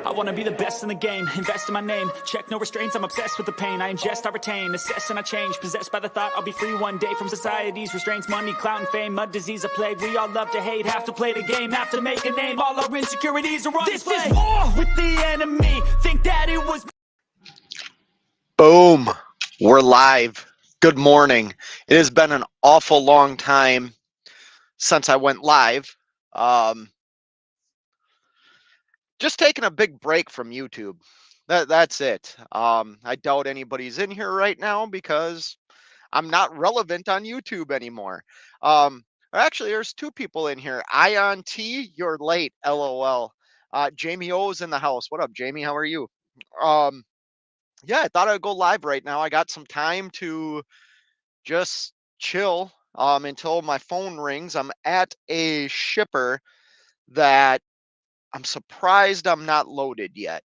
I wanna be the best in the game, invest in my name. Check no restraints, I'm obsessed with the pain. I ingest, I retain, assess and I change. Possessed by the thought I'll be free one day from society's restraints. Money, clout and fame, mud, disease, a plague. We all love to hate, have to play the game, have to make a name. All our insecurities are on display. This is war with the enemy, think that it was... Boom, we're live. Good morning. It has been an awful long time since I went live. Just taking a big break from YouTube. That's it. I doubt anybody's in here right now because I'm not relevant on YouTube anymore. Actually, there's two people in here. Ion T, you're late, LOL. Jamie O's in the house. What up, Jamie? How are you? Yeah, I thought I'd go live right now. I got some time to just chill until my phone rings. I'm at a shipper that I'm surprised I'm not loaded yet,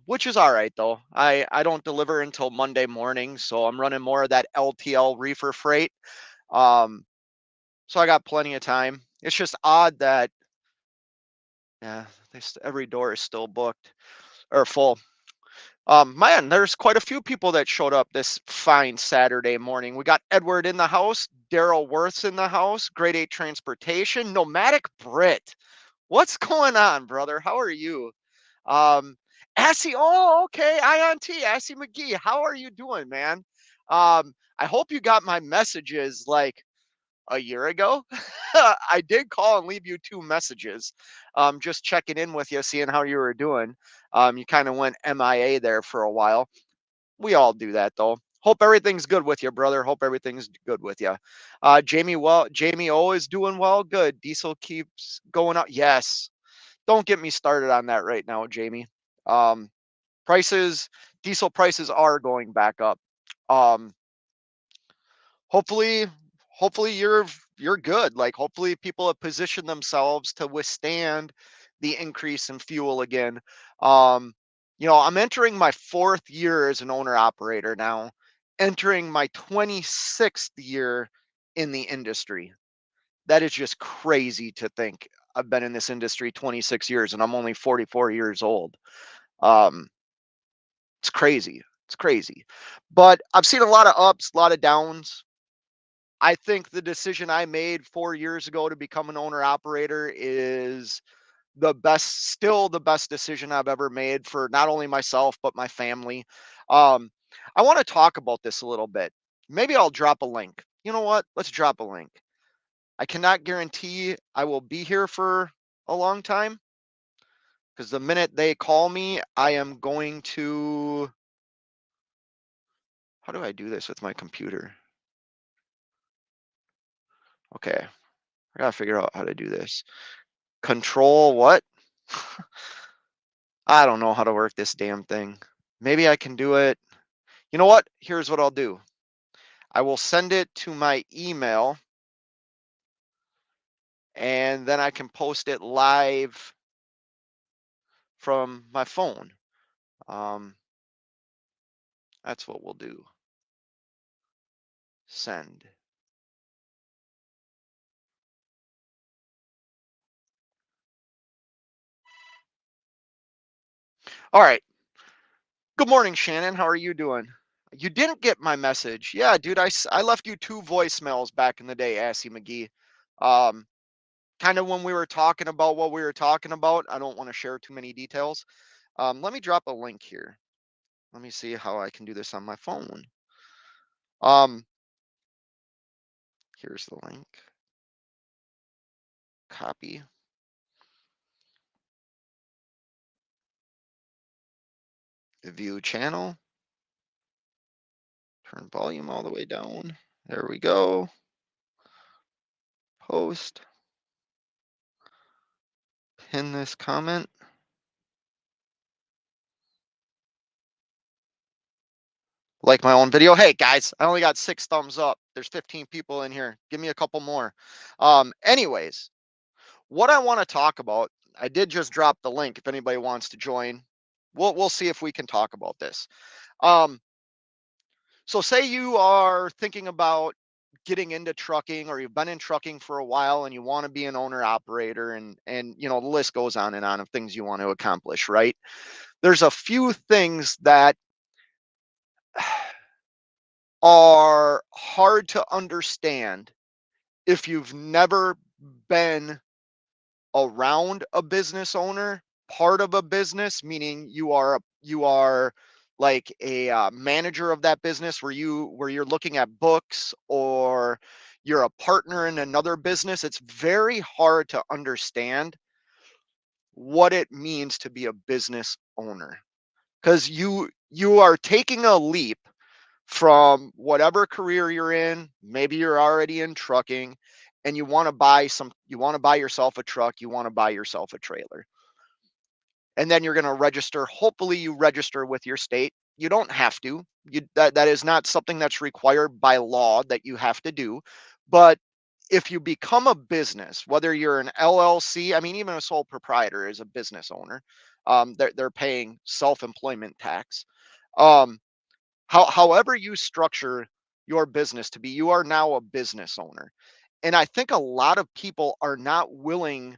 which is all right, though. I don't deliver until Monday morning, so I'm running more of that LTL reefer freight. So I got plenty of time. It's just odd that, yeah, every door is still booked or full. Man, there's quite a few people that showed up this fine Saturday morning. We got Edward in the house, Daryl Worth's in the house, Grade 8 Transportation, Nomadic Brit. What's going on, brother? How are you? Assy, oh, okay, Ion T, Assy McGee, how are you doing, man? I hope you got my messages like a year ago. I did call and leave you 2 messages, just checking in with you, seeing how you were doing. You kind of went MIA there for a while. We all do that, though. Hope everything's good with you, brother. Hope everything's good with you. Jamie O is doing well. Good. Diesel keeps going up. Yes. Don't get me started on that right now, Jamie. Diesel prices are going back up. Hopefully you're good. Like, hopefully people have positioned themselves to withstand the increase in fuel again. I'm entering my 4th year as an owner operator now, entering my 26th year in the industry. That is just crazy to think. I've been in this industry 26 years and I'm only 44 years old. It's crazy. It's crazy. But I've seen a lot of ups, a lot of downs. I think the decision I made 4 years ago to become an owner operator is still the best decision I've ever made for not only myself, but my family. I want to talk about this a little bit. Maybe I'll drop a link. You know what? Let's drop a link. I cannot guarantee I will be here for a long time because the minute they call me, I am going to... How do I do this with my computer? Okay. I gotta figure out how to do this. Control what? I don't know how to work this damn thing. Maybe I can do it. You know what? Here's what I'll do. I will send it to my email and then I can post it live from my phone. That's what we'll do. Send. All right. Good morning, Shannon. How are you doing? You didn't get my message. Yeah, dude, I left you 2 voicemails back in the day, Assy McGee. Kind of when we were talking about what we were talking about. I don't want to share too many details. Let me drop a link here. Let me see how I can do this on my phone. Here's the link. Copy. View channel. Turn volume all the way down. There we go. Post. Pin this comment. Like my own video. Hey guys, I only got 6 thumbs up. There's 15 people in here. Give me a couple more. Anyways, what I want to talk about, I did just drop the link if anybody wants to join. We'll see if we can talk about this. So say you are thinking about getting into trucking, or you've been in trucking for a while and you want to be an owner operator, and the list goes on and on of things you want to accomplish, right? There's a few things that are hard to understand if you've never been around a business owner, part of a business, meaning you are like a manager of that business, where you're looking at books, or you're a partner in another business. It's very hard to understand what it means to be a business owner, because you are taking a leap from whatever career you're in. Maybe you're already in trucking, and you want to buy yourself a truck, you want to buy yourself a trailer. And then you're going to register. Hopefully you register with your state. You don't have to. That is not something that's required by law that you have to do. But if you become a business, whether you're an LLC, I mean, even a sole proprietor is a business owner. They're paying self-employment tax. Um, however you structure your business to be, you are now a business owner. And I think a lot of people are not willing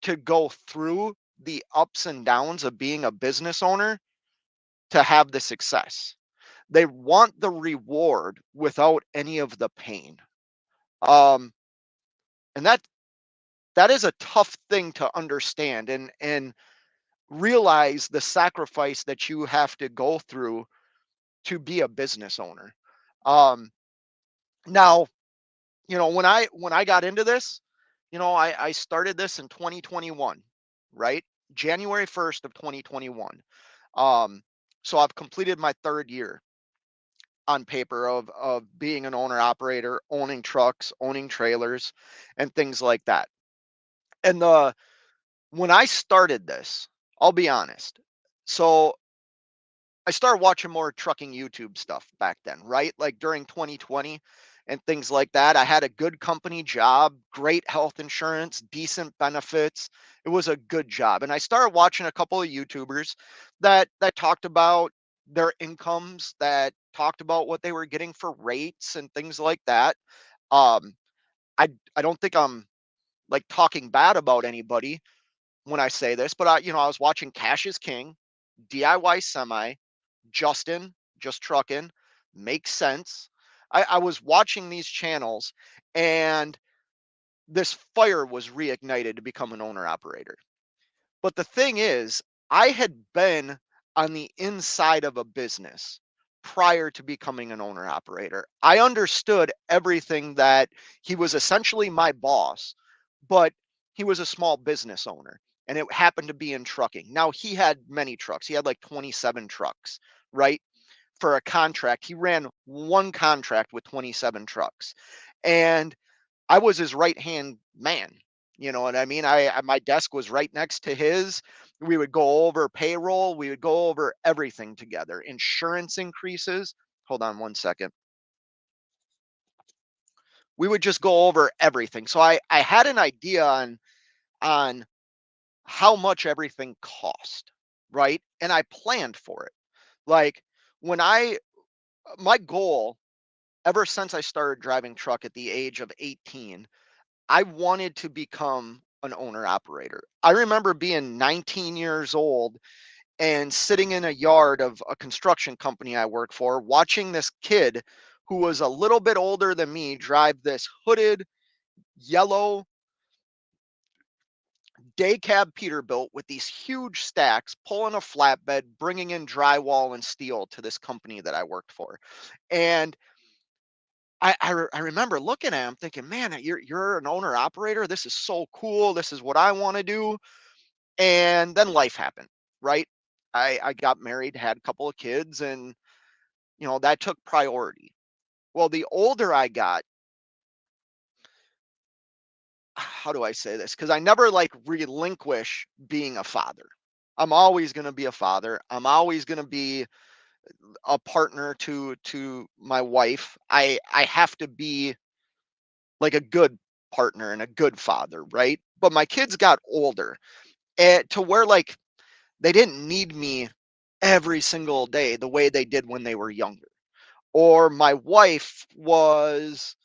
to go through the ups and downs of being a business owner to have the success. They want the reward without any of the pain. Um, and that is a tough thing to understand, and realize the sacrifice that you have to go through to be a business owner. Um, now, when I got into this, I started this in 2021, right? January 1st of 2021. Um, so I've completed my third year on paper of being an owner operator, owning trucks, owning trailers, and things like that. And the when I started this, I'll be honest. So I started watching more trucking YouTube stuff back then, right? Like during 2020 and things like that. I had a good company job, great health insurance, decent benefits. It was a good job. And I started watching a couple of YouTubers that talked about their incomes, that talked about what they were getting for rates and things like that. Um, I don't think I'm like talking bad about anybody when I say this, but I was watching Cash is King, DIY Semi, Justin, Just Trucking, Makes Sense. I was watching these channels, and this fire was reignited to become an owner operator. But the thing is, I had been on the inside of a business prior to becoming an owner operator. I understood everything, that he was essentially my boss, but he was a small business owner, and it happened to be in trucking. Now, he had many trucks. He had like 27 trucks, right? For a contract, he ran one contract with 27 trucks. And I was his right hand man. You know what I mean? My desk was right next to his. We would go over payroll. We would go over everything together. Insurance increases. Hold on one second. We would just go over everything. So I had an idea on how much everything cost, right? And I planned for it. Like when I my goal ever since I started driving truck at the age of 18, I wanted to become an owner operator. I remember being 19 years old and sitting in a yard of a construction company I work for, watching this kid who was a little bit older than me drive this hooded yellow day cab Peterbilt with these huge stacks, pulling a flatbed, bringing in drywall and steel to this company that I worked for. And I remember looking at him thinking, man, you're an owner operator. This is so cool. This is what I want to do. And then life happened, right? I got married, had a couple of kids, and that took priority. Well, the older I got, how do I say this? Because I never like relinquish being a father. I'm always going to be a father. I'm always going to be a partner to my wife. I have to be like a good partner and a good father, right? But my kids got older, and to where like they didn't need me every single day the way they did when they were younger. Or my wife was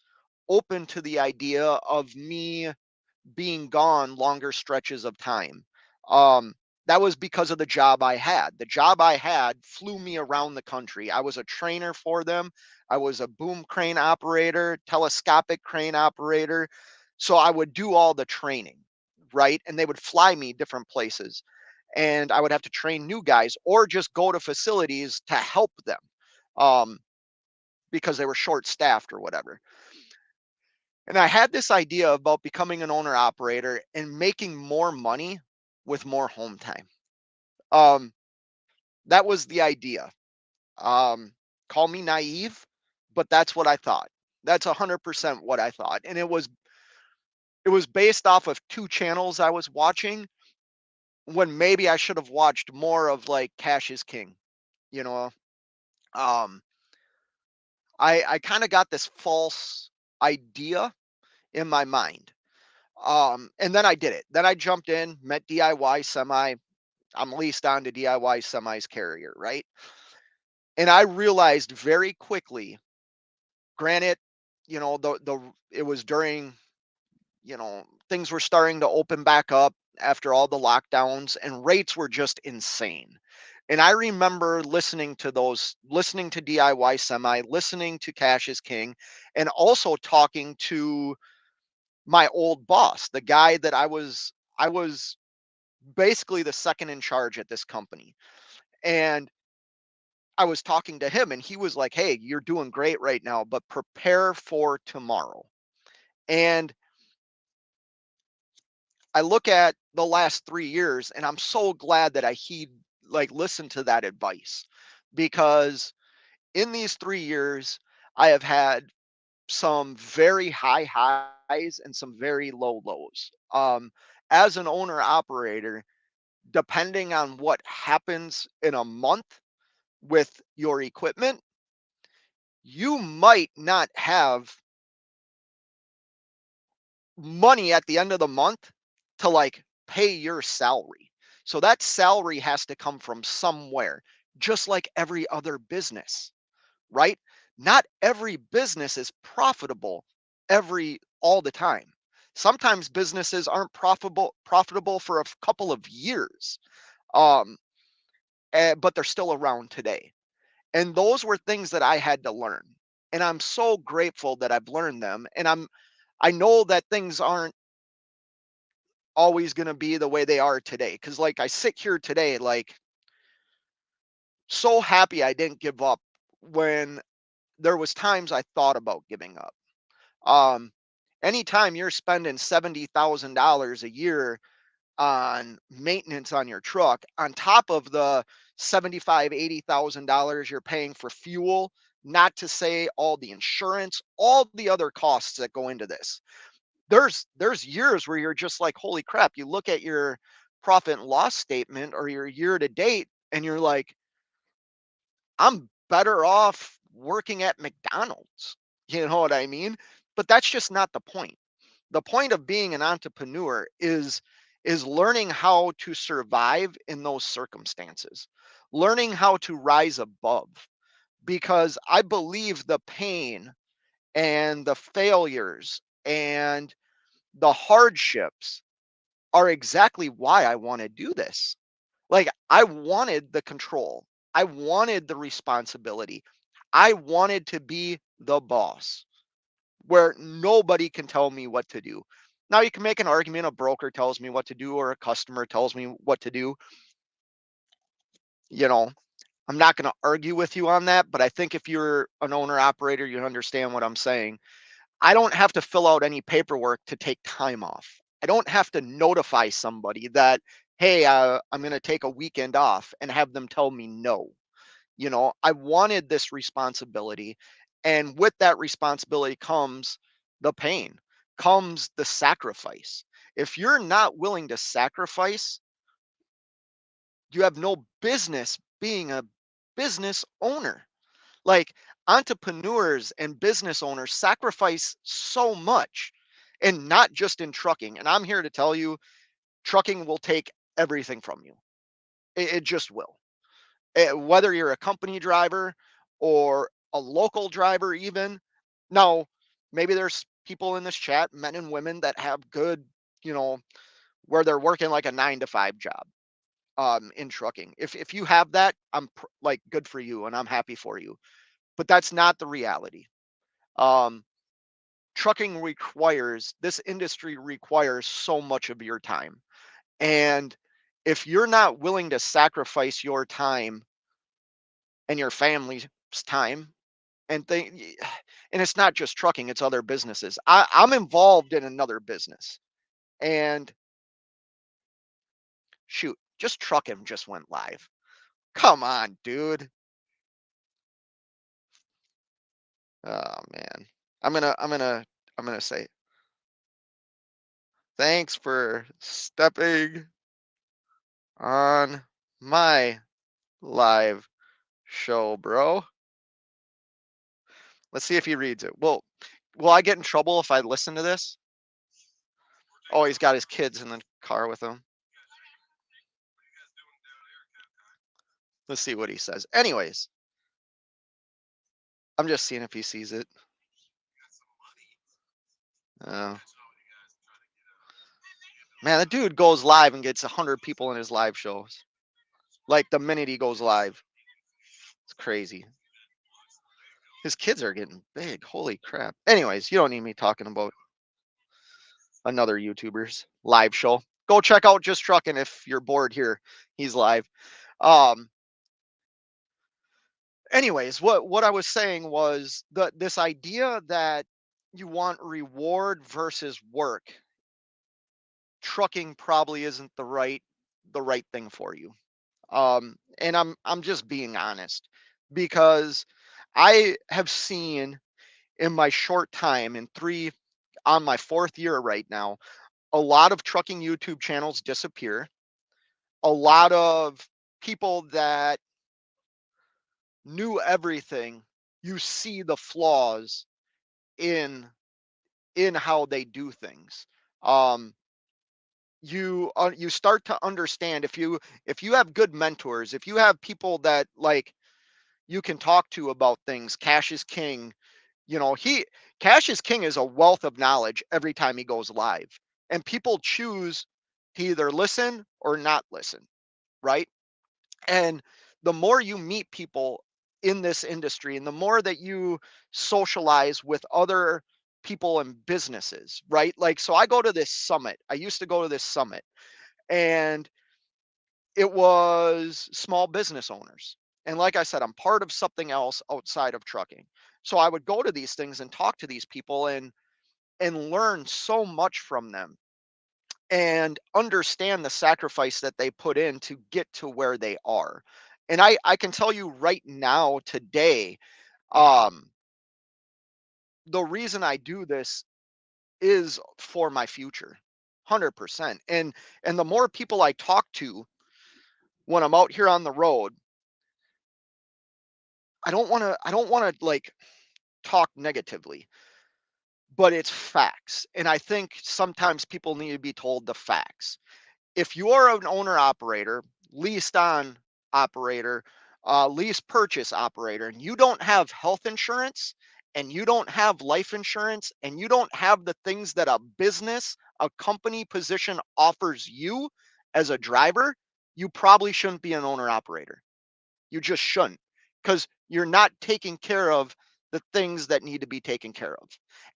open to the idea of me being gone longer stretches of time. Um, that was because of the job I had. The job I had flew me around the country. I was a trainer for them. I was a boom crane operator, telescopic crane operator. So I would do all the training, right? And they would fly me different places. And I would have to train new guys or just go to facilities to help them um, because they were short staffed or whatever. And I had this idea about becoming an owner operator and making more money with more home time. Um, that was the idea. Um, Call me naive, but that's what I thought. That's 100% what I thought. And it was based off of two channels I was watching when maybe I should have watched more of like Cash is King, you know. Um, I kind of got this false idea in my mind. And then I did it. Then I jumped in, met DIY Semi. I'm leased on to DIY Semi's carrier, right? And I realized very quickly, granted, the it was during, things were starting to open back up after all the lockdowns and rates were just insane. And I remember listening to DIY Semi, listening to Cash is King, and also talking to my old boss, the guy that I was basically the second in charge at this company. And I was talking to him and he was like, "Hey, you're doing great right now, but prepare for tomorrow." And I look at the last 3 years and I'm so glad that listened to that advice because in these 3 years I have had some very high highs and some very low lows. As an owner operator, depending on what happens in a month with your equipment, you might not have money at the end of the month to like pay your salary. So that salary has to come from somewhere, just like every other business, right? Not every business is profitable every all the time. Sometimes businesses aren't profitable for a couple of years. Um, but they're still around today. And those were things that I had to learn. And I'm so grateful that I've learned them. And I know that things aren't always going to be the way they are today cuz like I sit here today like so happy I didn't give up when there was times I thought about giving up. Um Anytime you're spending $70,000 a year on maintenance on your truck on top of the 75 $80,000 you're paying for fuel, not to say all the insurance, all the other costs that go into this. There's years where you're just like, holy crap, you look at your profit and loss statement or your year to date and you're like, I'm better off working at McDonald's. You know what I mean? But that's just not the point. The point of being an entrepreneur is learning how to survive in those circumstances, learning how to rise above, because I believe the pain and the failures and the hardships are exactly why I want to do this. Like I wanted the control. I wanted the responsibility. I wanted to be the boss where nobody can tell me what to do. Now you can make an argument a broker tells me what to do or a customer tells me what to do. You know, I'm not going to argue with you on that, but I think if you're an owner operator, you understand what I'm saying. I don't have to fill out any paperwork to take time off. I don't have to notify somebody that, hey, I'm going to take a weekend off and have them tell me no. I wanted this responsibility. And with that responsibility comes the pain, comes the sacrifice. If you're not willing to sacrifice, you have no business being a business owner. Like entrepreneurs and business owners sacrifice so much, and not just in trucking. And I'm here to tell you, trucking will take everything from you. It just will. Whether you're a company driver or a local driver, even now, maybe there's people in this chat, men and women that have good, you know, where they're working like a 9 to 5 job in trucking. If you have that, like good for you and I'm happy for you. But that's not the reality. Um, Trucking requires, this industry requires so much of your time. And if you're not willing to sacrifice your time and your family's time and and it's not just trucking, it's other businesses. I'm involved in another business. And shoot, just trucking just went live. Come on, dude. Oh man. I'm gonna say thanks for stepping on my live show, bro. Let's see if he reads it. Well, will I get in trouble if I listen to this? Oh, he's got his kids in the car with him. Let's see what he says. Anyways, I'm just seeing if he sees it. Uh, Man, the dude goes live and gets 100 people in his live shows. Like the minute he goes live. It's crazy. His kids are getting big. Holy crap. Anyways, you don't need me talking about another YouTuber's live show. Go check out Just Trucking if you're bored here. He's live. Um Anyways, what I was saying was this idea that you want reward versus work. Trucking probably isn't the right thing for you. And I'm just being honest because I have seen in my short time in three on my fourth year right now, a lot of trucking YouTube channels disappear. A lot of people that knew everything, you see the flaws in how they do things. Um, you start to understand if you have good mentors, if you have people that like you can talk to about things. Cash is King. He Cash is King is a wealth of knowledge every time he goes live. And people choose to either listen or not listen, right? And the more you meet people in this industry and the more that you socialize with other people and businesses, right? Like, so I go to this summit. I used to go to this summit and it was small business owners. And like I said, I'm part of something else outside of trucking. So I would go to these things and talk to these people and learn so much from them and understand the sacrifice that they put in to get to where they are. And I can tell you right now today, um, the reason I do this is for my future. 100%. And the more people I talk to when I'm out here on the road, I don't want to like talk negatively, but it's facts. And I think sometimes people need to be told the facts. If you're an owner operator, leased on operator, lease purchase operator, and you don't have health insurance and you don't have life insurance and you don't have the things that a business, a company position offers you as a driver, you probably shouldn't be an owner operator. You just shouldn't because you're not taking care of the things that need to be taken care of.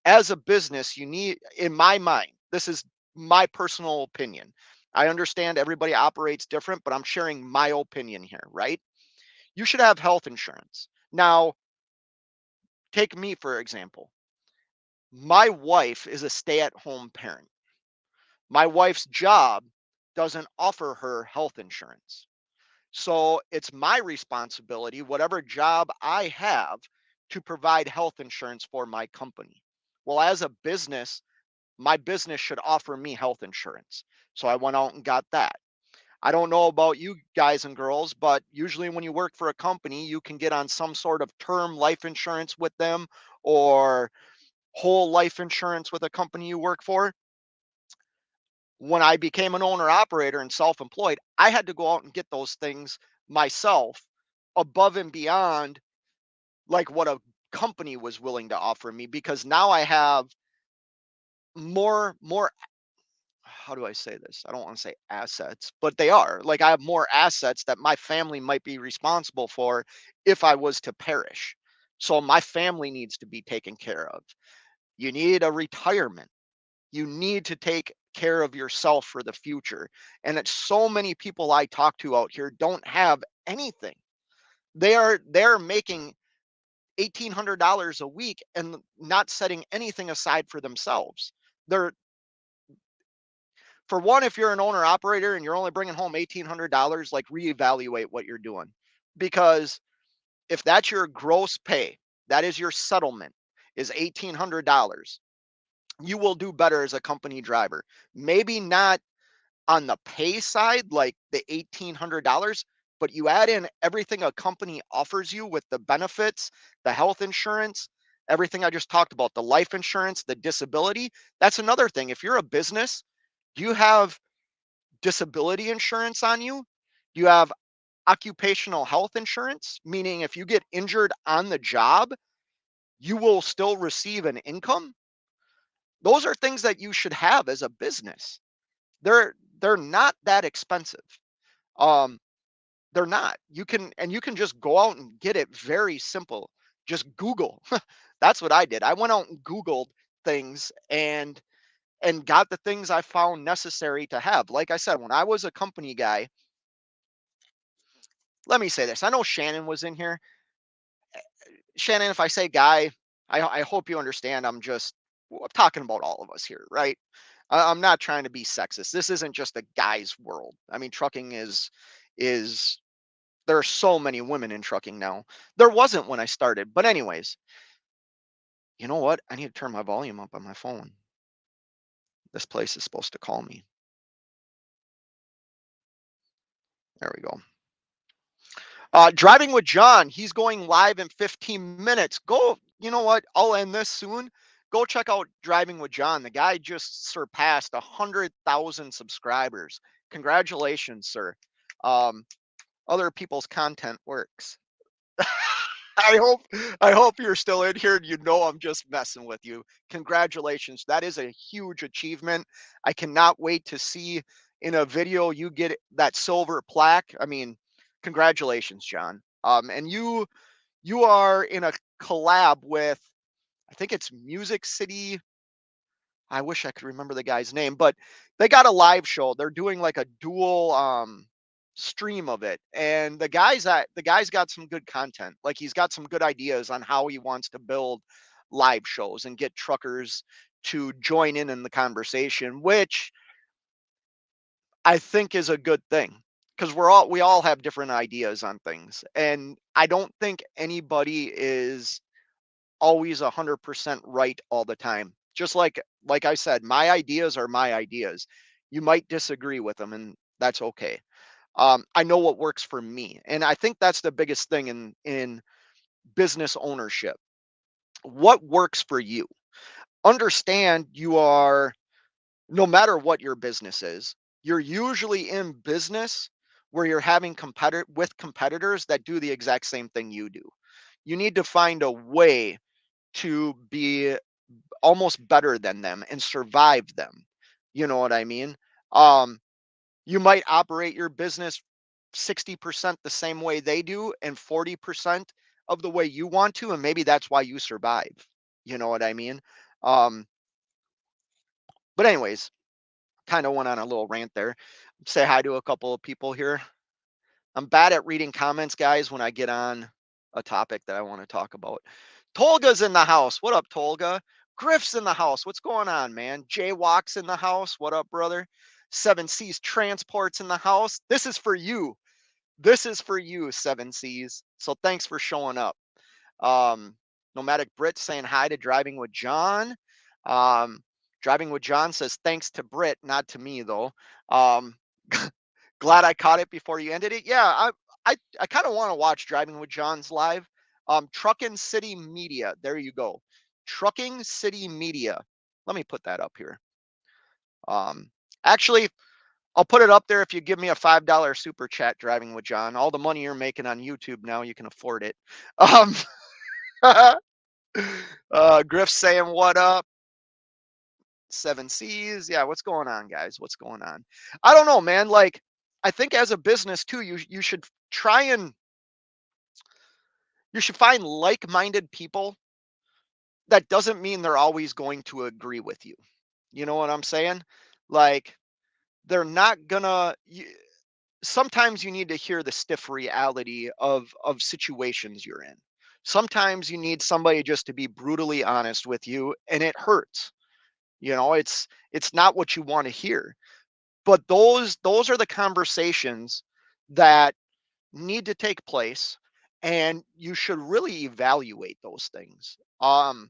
As a business, you need, in my mind, this is my personal opinion. I understand everybody operates different, but I'm sharing my opinion here, right? You should have health insurance. Now, take me for example. My wife is a stay at home parent. My wife's job doesn't offer her health insurance. So it's my responsibility, whatever job I have, to provide health insurance for my company. Well, as a business, my business should offer me health insurance. So I went out and got that. I don't know about you guys and girls, but usually when you work for a company, you can get on some sort of term life insurance with them or whole life insurance with a company you work for. When I became an owner operator and self-employed, I had to go out and get those things myself above and beyond like what a company was willing to offer me because now I have more, how do I say this? I don't want to say assets, but they are. Like, I have more assets that my family might be responsible for if I was to perish. So my family needs to be taken care of. You need a retirement. You need to take care of yourself for the future. And it's so many people I talk to out here don't have anything. They're making $1,800 a week and not setting anything aside for themselves. They're For one, if you're an owner operator and you're only bringing home $1,800, like, reevaluate what you're doing, because if that's your gross pay, that is your settlement, is $1,800. You will do better as a company driver. Maybe not on the pay side, like the $1,800, but you add in everything a company offers you with the benefits, the health insurance, everything I just talked about, the life insurance, the disability. That's another thing. If you're a business, do you have disability insurance on you? Do you have occupational health insurance? Meaning, if you get injured on the job, you will still receive an income. Those are things that you should have as a business. They're not that expensive. Um, they're not. You can just go out and get it very simple. Just Google. That's what I did. I went out and Googled things and got the things I found necessary to have. Like I said, when I was a company guy, let me say this. I know Shannon was in here. Shannon, if I say guy, I hope you understand. I'm talking about all of us here, right? I'm not trying to be sexist. This isn't just a guy's world. I mean, trucking is there are so many women in trucking now. There wasn't when I started. But anyways, you know what? I need to turn my volume up on my phone. This place is supposed to call me. There we go. Driving with John, he's going live in 15 minutes. Go, you know what? I'll end this soon. Go check out Driving with John. The guy just surpassed 100,000 subscribers. Congratulations, sir. Um, Other people's content works. I hope I hope you're still in here and you know I'm just messing with you. Congratulations. That is a huge achievement. I cannot wait to see in a video you get that silver plaque. I mean, congratulations, John. And you are in a collab with, I think it's Music City. I wish I could remember the guy's name, but they got a live show. They're doing like a dual stream of it. And the guy's got some good content. Like, he's got some good ideas on how he wants to build live shows and get truckers to join in the conversation, which I think is a good thing, because we all have different ideas on things. And I don't think anybody is always 100% right all the time. Just like I said, my ideas are my ideas. You might disagree with them, and that's okay. I know what works for me, and I think that's the biggest thing in business ownership. What works for you? Understand you are, no matter what your business is, you're usually in business where you're having competitors that do the exact same thing you do. You need to find a way to be almost better than them and survive them. You know what I mean? Um, you might operate your business 60% the same way they do and 40% of the way you want to, and maybe that's why you survive. You know what I mean? Um, but anyways, kind of went on a little rant there. Say hi to a couple of people here. I'm bad at reading comments, guys, when I get on a topic that I want to talk about. Tolga's in the house. What up, Tolga? Griff's in the house. What's going on, man? Jay Walks in the house. What up, brother? Seven Seas Transports in the house. This is for you. This is for you, Seven Seas. So thanks for showing up. Nomadic Brit saying hi to Driving with John. Um, Driving with John says thanks to Brit, not to me though. Um, glad I caught it before you ended it. Yeah, I kind of want to watch Driving with John's live. Trucking City Media. There you go. Trucking City Media. Let me put that up here. Actually, I'll put it up there if you give me a $5 super chat. Driving with John. All the money you're making on YouTube now, you can afford it. Um, Griff saying what up? Seven C's. Yeah, what's going on, guys? What's going on? I don't know, man. Like, I think as a business too, you should try and you should find like-minded people. That doesn't mean they're always going to agree with you. You know what I'm saying? Like, they're not gonna. Sometimes you need to hear the stiff reality of situations you're in. Sometimes you need somebody just to be brutally honest with you, and it hurts. It's not what you want to hear. But those are the conversations that need to take place, and you should really evaluate those things. I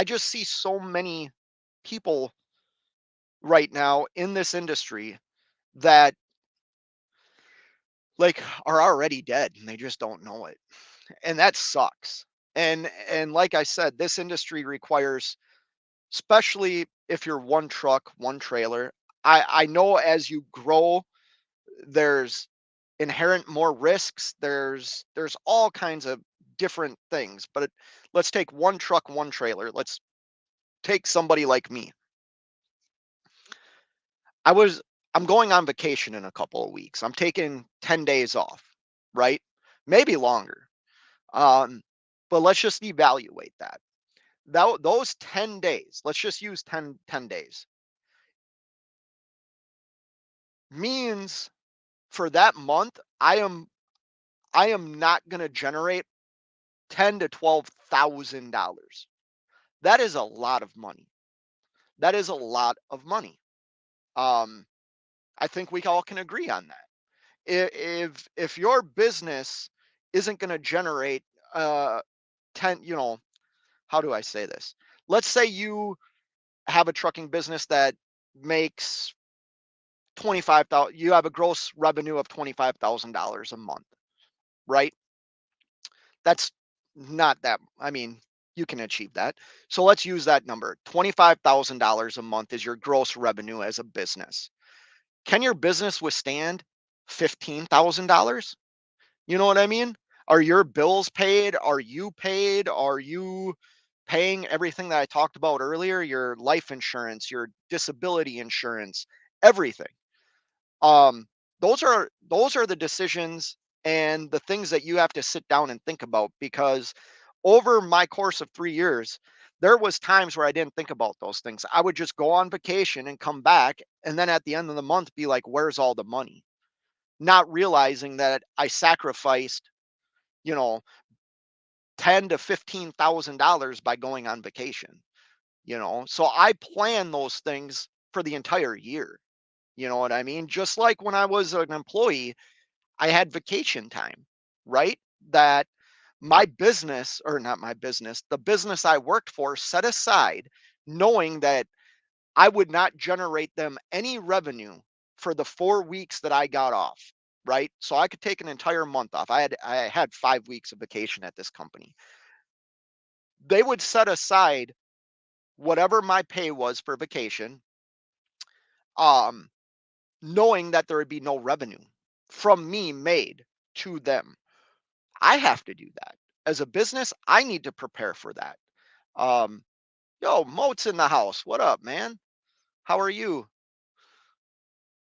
just see so many people right now in this industry that like are already dead and they just don't know it. And that sucks. And like I said, this industry requires, especially if you're one truck, one trailer. I know as you grow, there's inherent more risks. There's all kinds of different things. But let's take one truck, one trailer. Let's take somebody like me. I was I'm going on vacation in a couple of weeks. I'm taking 10 days off, right? Maybe longer. Um, but let's just evaluate that. Those 10 days, let's just use ten days, means for that month, I am not gonna generate ten to $12,000. That is a lot of money. That is a lot of money. Um, I think we all can agree on that. If your business isn't going to generate 10, how do I say this? Let's say you have a trucking business that makes 25,000, you have a gross revenue of $25,000 a month, right? That's not that, I mean, you can achieve that. So let's use that number. $25,000 a month is your gross revenue as a business. Can your business withstand $15,000? You know what I mean? Are your bills paid? Are you paid? Are you paying everything that I talked about earlier? Your life insurance, your disability insurance, everything. Um, those are the decisions and the things that you have to sit down and think about, because over my course of 3 years, there was times where I didn't think about those things. I would just go on vacation and come back, and then at the end of the month be like, where's all the money? Not realizing that I sacrificed, you know, ten to $15,000 by going on vacation. So I plan those things for the entire year. You know what I mean? Just like when I was an employee, I had vacation time, right? That my business, or not my business, the business I worked for set aside, knowing that I would not generate them any revenue for the 4 weeks that I got off, right? So I could take an entire month off. I had 5 weeks of vacation at this company. They would set aside whatever my pay was for vacation, um, knowing that there would be no revenue from me made to them. I have to do that. As a business, I need to prepare for that. Um, Yo, Moat's in the house. What up, man? How are you?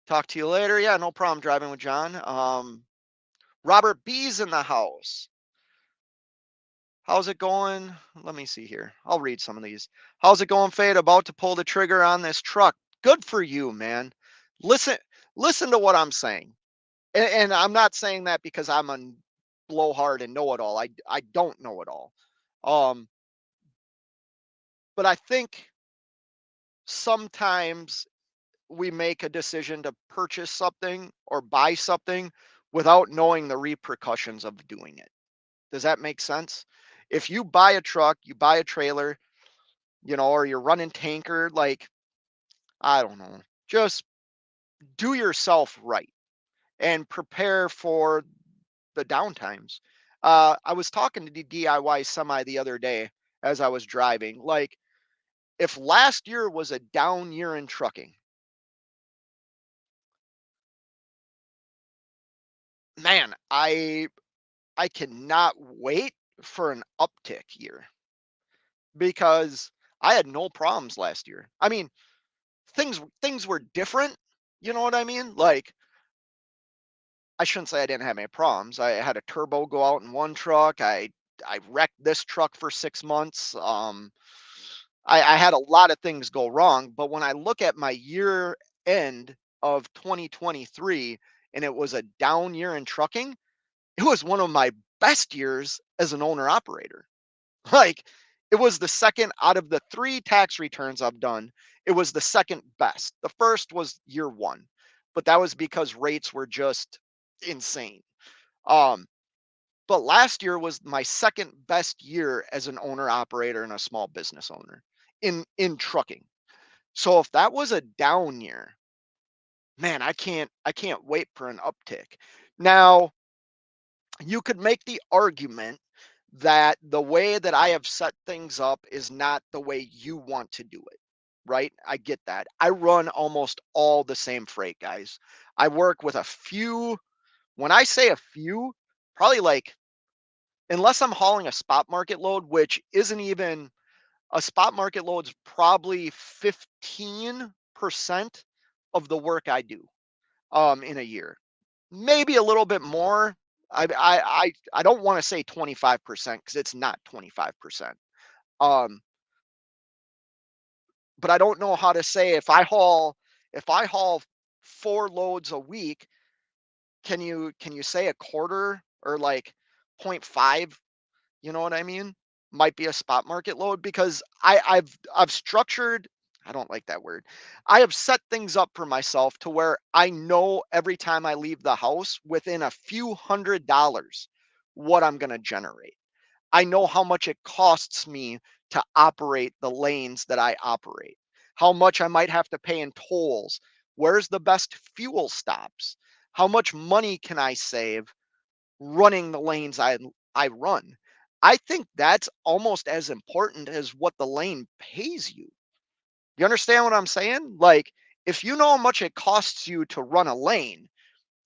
Talk to you later. Yeah, no problem driving with John. Robert B's in the house. How's it going? Let me see here. I'll read some of these. How's it going, Fade? About to pull the trigger on this truck. Good for you, man. Listen, listen to what I'm saying. And I'm not saying that because I'm a blowhard and know it all. I don't know it all. Um, but I think sometimes we make a decision to purchase something or buy something without knowing the repercussions of doing it. Does that make sense? If you buy a truck, you buy a trailer, or you're running tanker, like, I don't know, just do yourself right and prepare for the downtimes. I was talking to the DIY semi the other day as I was driving. Like, if last year was a down year in trucking, man, I cannot wait for an uptick year, because I had no problems last year. I mean, things were different. You know what I mean? Like, I shouldn't say I didn't have any problems. I had a turbo go out in one truck. I wrecked this truck for 6 months. I had a lot of things go wrong. But when I look at my year end of 2023, and it was a down year in trucking, it was one of my best years as an owner operator. Like, it was the second out of the 3 tax returns I've done, it was the second best. The first was year 1, but that was because rates were just insane. Um, but last year was my second best year as an owner operator and a small business owner in trucking. So if that was a down year, man, I can't wait for an uptick. Now, you could make the argument that the way that I have set things up is not the way you want to do it, right? I get that. I run almost all the same freight, guys. I work with a few, when I say a few, probably like, unless I'm hauling a spot market load, which isn't even a spot market load's probably 15% of the work I do in a year. Maybe a little bit more. I don't want to say 25% because it's not 25%. Um, but I don't know how to say if I haul 4 loads a week, can you say a quarter or like 0.5, you know what I mean? Might be a spot market load because I've structured, I don't like that word. I have set things up for myself to where I know every time I leave the house within a few $100 what I'm going to generate. I know how much it costs me to operate the lanes that I operate, how much I might have to pay in tolls, where's the best fuel stops, how much money can I save running the lanes I run. I think that's almost as important as what the lane pays you. You understand what I'm saying? Like, if you know how much it costs you to run a lane,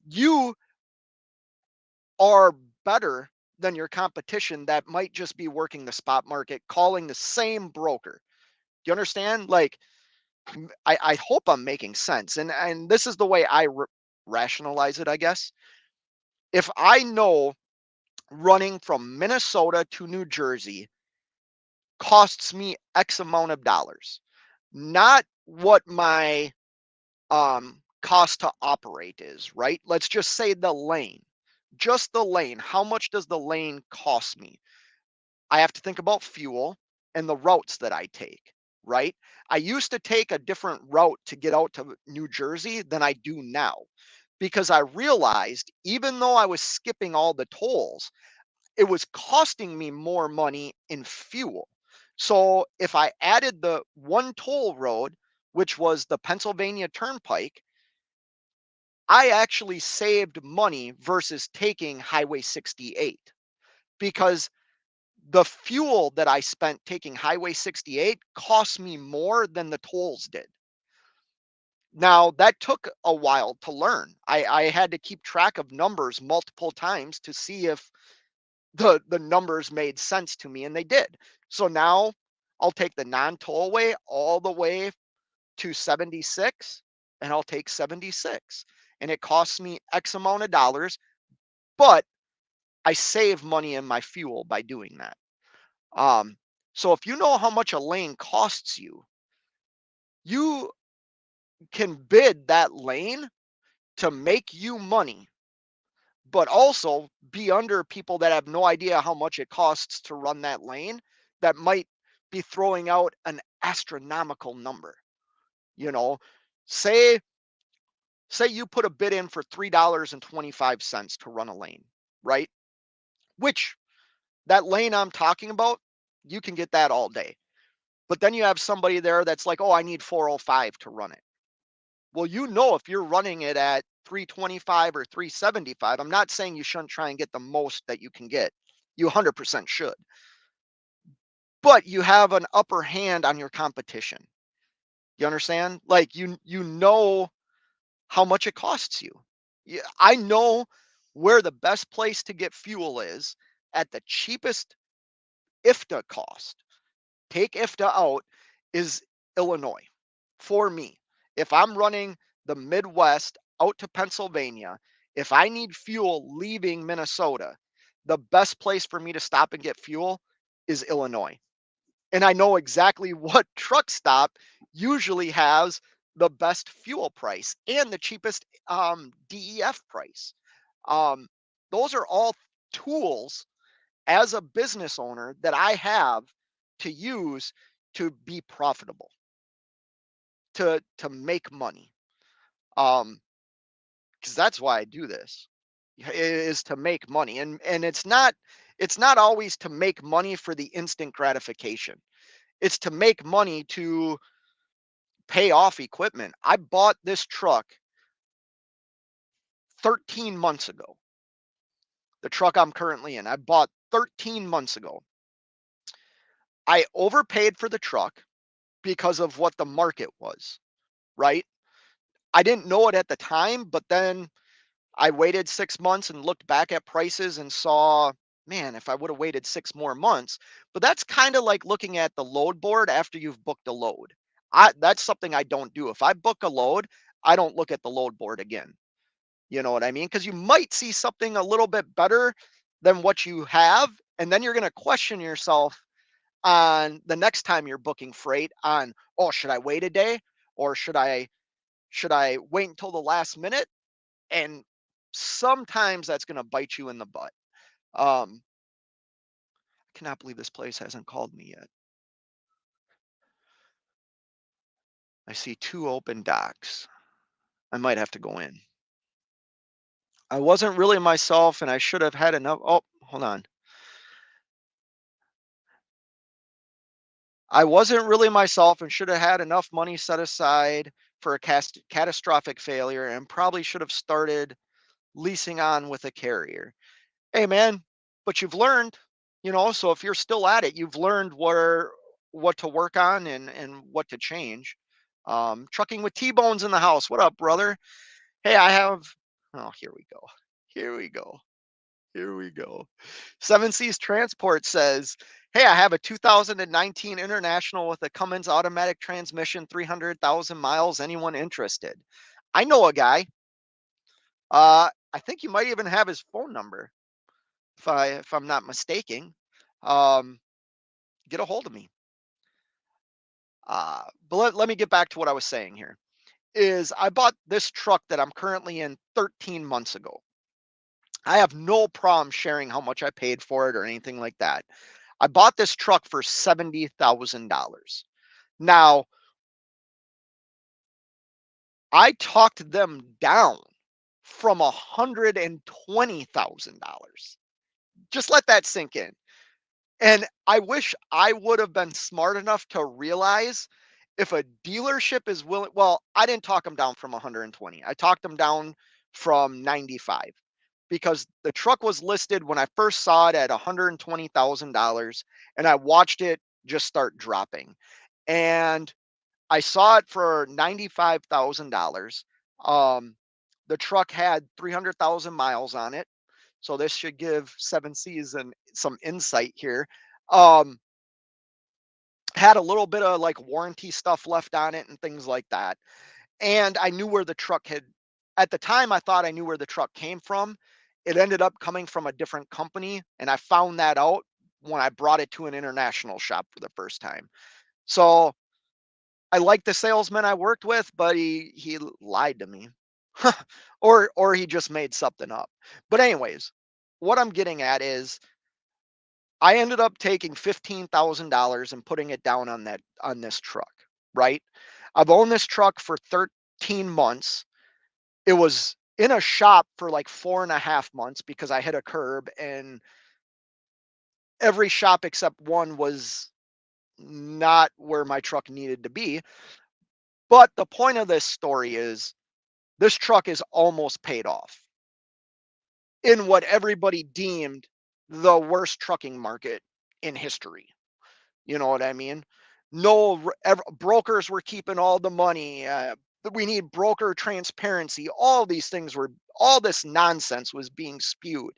you are better than your competition that might just be working the spot market, calling the same broker. Do you understand? Like, I hope I'm making sense. And this is the way I rationalize it, I guess. If I know running from Minnesota to New Jersey costs me X amount of dollars, not what my cost to operate is, right? Let's just say the lane, just the lane. How much does the lane cost me? I have to think about fuel and the routes that I take, right? I used to take a different route to get out to New Jersey than I do now because I realized even though I was skipping all the tolls, it was costing me more money in fuel. So if I added the one toll road, which was the Pennsylvania Turnpike, I actually saved money versus taking Highway 68 because the fuel that I spent taking Highway 68 cost me more than the tolls did. Now, that took a while to learn. I had to keep track of numbers multiple times to see if the numbers made sense to me, and they did. So now I'll take the non-tollway all the way to 76, and I'll take 76. And it costs me X amount of dollars, but I save money in my fuel by doing that. Um, so if you know how much a lane costs you, you can bid that lane to make you money, but also be under people that have no idea how much it costs to run that lane that might be throwing out an astronomical number. You know, say say you put a bid in for $3.25 to run a lane, right? Which that lane I'm talking about, you can get that all day. But then you have somebody there that's like, "Oh, I need 405 to run it." Well, you know, if you're running it at 325 or 375, I'm not saying you shouldn't try and get the most that you can get. You 100% should. But you have an upper hand on your competition. You understand? Like you know how much it costs you. Yeah, I know where the best place to get fuel is at the cheapest IFTA cost. Take IFTA out is Illinois for me. If I'm running the Midwest out to Pennsylvania, if I need fuel leaving Minnesota, the best place for me to stop and get fuel is Illinois. And I know exactly what truck stop usually has the best fuel price and the cheapest DEF price. Um, those are all tools as a business owner that I have to use to be profitable, to make money. Because that's why I do this, is to make money. And it's not always to make money for the instant gratification. It's to make money to pay off equipment. I bought this truck 13 months ago. The truck I'm currently in, I bought 13 months ago. I overpaid for the truck because of what the market was, right? I didn't know it at the time, but then I waited 6 months and looked back at prices and saw, man, if I would have waited 6 more months. But that's kind of like looking at the load board after you've booked a load. That's something I don't do. If I book a load, I don't look at the load board again. You know what I mean? Because you might see something a little bit better than what you have, and then you're going to question yourself on the next time you're booking freight on, oh, should I wait a day or should I wait until the last minute? And sometimes that's going to bite you in the butt. I cannot believe this place hasn't called me yet. I see 2 open docks. I might have to go in. I wasn't really myself and I should have had enough. Oh, hold on. I wasn't really myself and should have had enough money set aside for a catastrophic failure and probably should have started leasing on with a carrier. Hey man, but you've learned, so if you're still at it, you've learned what to work on and what to change. Trucking with T-Bones in the house. What up, brother? Hey, I have, oh, here we go. Here we go. Here we go. Seven Seas Transport says, hey, I have a 2019 International with a Cummins automatic transmission, 300,000 miles. Anyone interested? I know a guy. I think you might even have his phone number, if I'm not mistaken. Um, get a hold of me. But let me get back to what I was saying here. Is I bought this truck that I'm currently in 13 months ago. I have no problem sharing how much I paid for it or anything like that. I bought this truck for $70,000. Now, I talked them down from $120,000. Just let that sink in. And I wish I would have been smart enough to realize if a dealership is willing, well, I didn't talk them down from 120. I talked them down from 95 because the truck was listed when I first saw it at $120,000 and I watched it just start dropping. And I saw it for $95,000. Um, the truck had 300,000 miles on it. So this should give Seven Seas and some insight here. Um, had a little bit of like warranty stuff left on it and things like that. And I knew where the truck had, at the time, I thought I knew where the truck came from. It ended up coming from a different company. And I found that out when I brought it to an international shop for the first time. So I liked the salesman I worked with, but he lied to me. Or he just made something up. But anyways, what I'm getting at is I ended up taking $15,000 and putting it down on this truck, right? I've owned this truck for 13 months. It was in a shop for like 4.5 months because I hit a curb and every shop except one was not where my truck needed to be. But the point of this story is this truck is almost paid off in what everybody deemed the worst trucking market in history. You know what I mean? No, brokers were keeping all the money. We need broker transparency. All this nonsense was being spewed.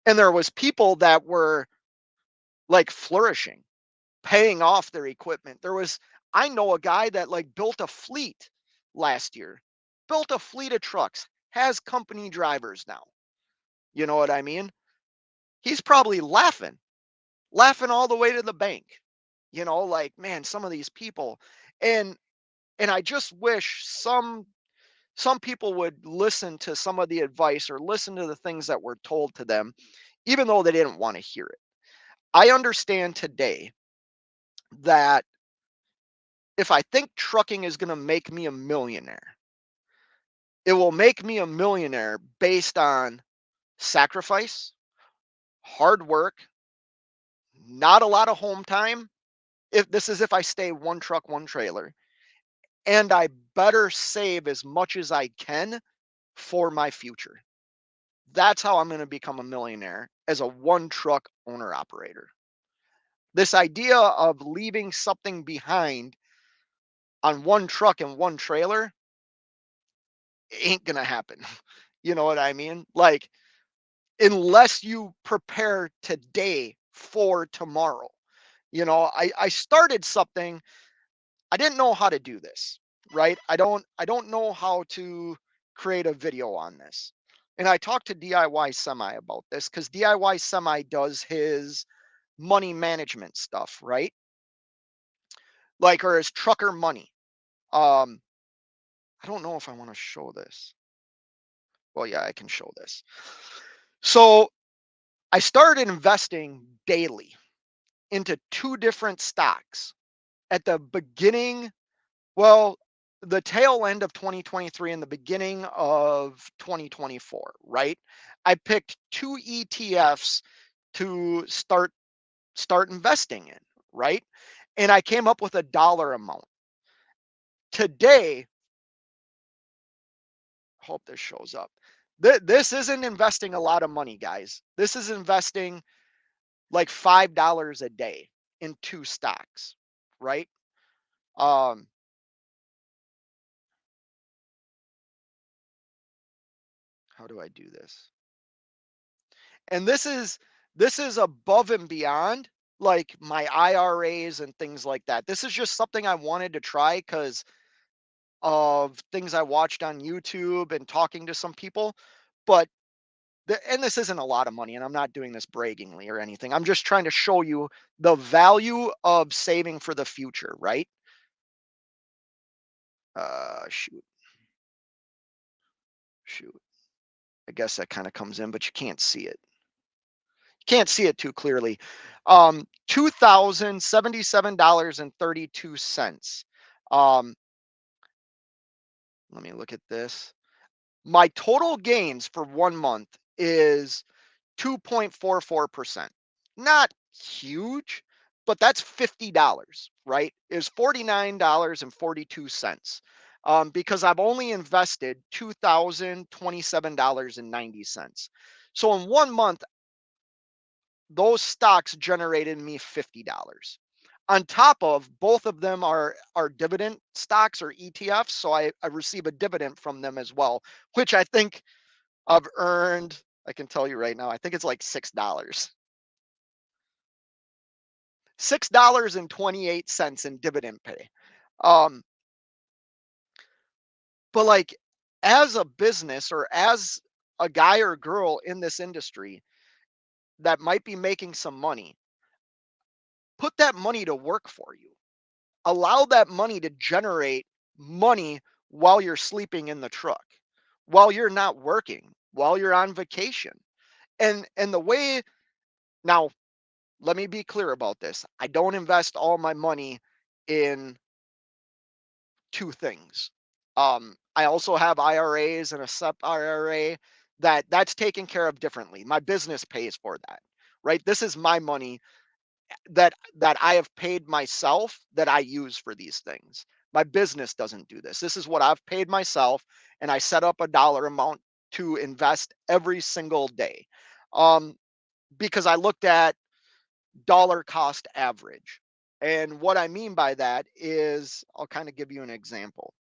And there was people that were like flourishing, paying off their equipment. I know a guy that like built a fleet last year, built a fleet of trucks, has company drivers now. You know what I mean? He's probably laughing all the way to the bank. You know, like, man, some of these people. And I just wish some people would listen to some of the advice or listen to the things that were told to them, even though they didn't want to hear it. I understand today that if I think trucking is going to make me a millionaire, it will make me a millionaire based on sacrifice, hard work, not a lot of home time. If I stay one truck, one trailer, and I better save as much as I can for my future. That's how I'm going to become a millionaire as a one truck owner operator. This idea of leaving something behind on one truck and one trailer ain't going to happen. You know what I mean? Like, unless you prepare today for tomorrow. You know, I started something. I didn't know how to do this, right? I don't know how to create a video on this. And I talked to DIY Semi about this because DIY Semi does his money management stuff, right? Like, or his trucker money. Um, I don't know if I want to show this. Well, yeah, I can show this. So I started investing daily into two different stocks at the beginning, well, the tail end of 2023 and the beginning of 2024, right? I picked two ETFs to start investing in, right? And I came up with a dollar amount. Today, hope this shows up. This isn't investing a lot of money, guys. This is investing like $5 a day in two stocks, right? Um, how do I do this? And this is above and beyond like my IRAs and things like that. This is just something I wanted to try because of things I watched on YouTube and talking to some people. But and this isn't a lot of money, and I'm not doing this braggingly or anything. I'm just trying to show you the value of saving for the future, right? Shoot, shoot. I guess that kind of comes in, but you can't see it. Can't see it too clearly. $2,077.32. Um, let me look at this. My total gains for 1 month is 2.44%. Not huge, but that's $50, right? Is $49.42. Because I've only invested $2,027.90. So in 1 month, those stocks generated me $50. On top of both of them are dividend stocks or ETFs, so I receive a dividend from them as well, which I think I've earned. I can tell you right now, I think it's like $6. $6.28 in dividend pay. Um, but like, as a business or as a guy or girl in this industry that might be making some money, put that money to work for you. Allow that money to generate money while you're sleeping in the truck, while you're not working, while you're on vacation. And the way, now, let me be clear about this. I don't invest all my money in two things. I also have IRAs and a SEP IRA that's taken care of differently. My business pays for that, right? This is my money that I have paid myself that I use for these things. My business doesn't do this. This is what I've paid myself, and I set up a dollar amount to invest every single day. Um, because I looked at dollar cost average. And what I mean by that is, I'll kind of give you an example.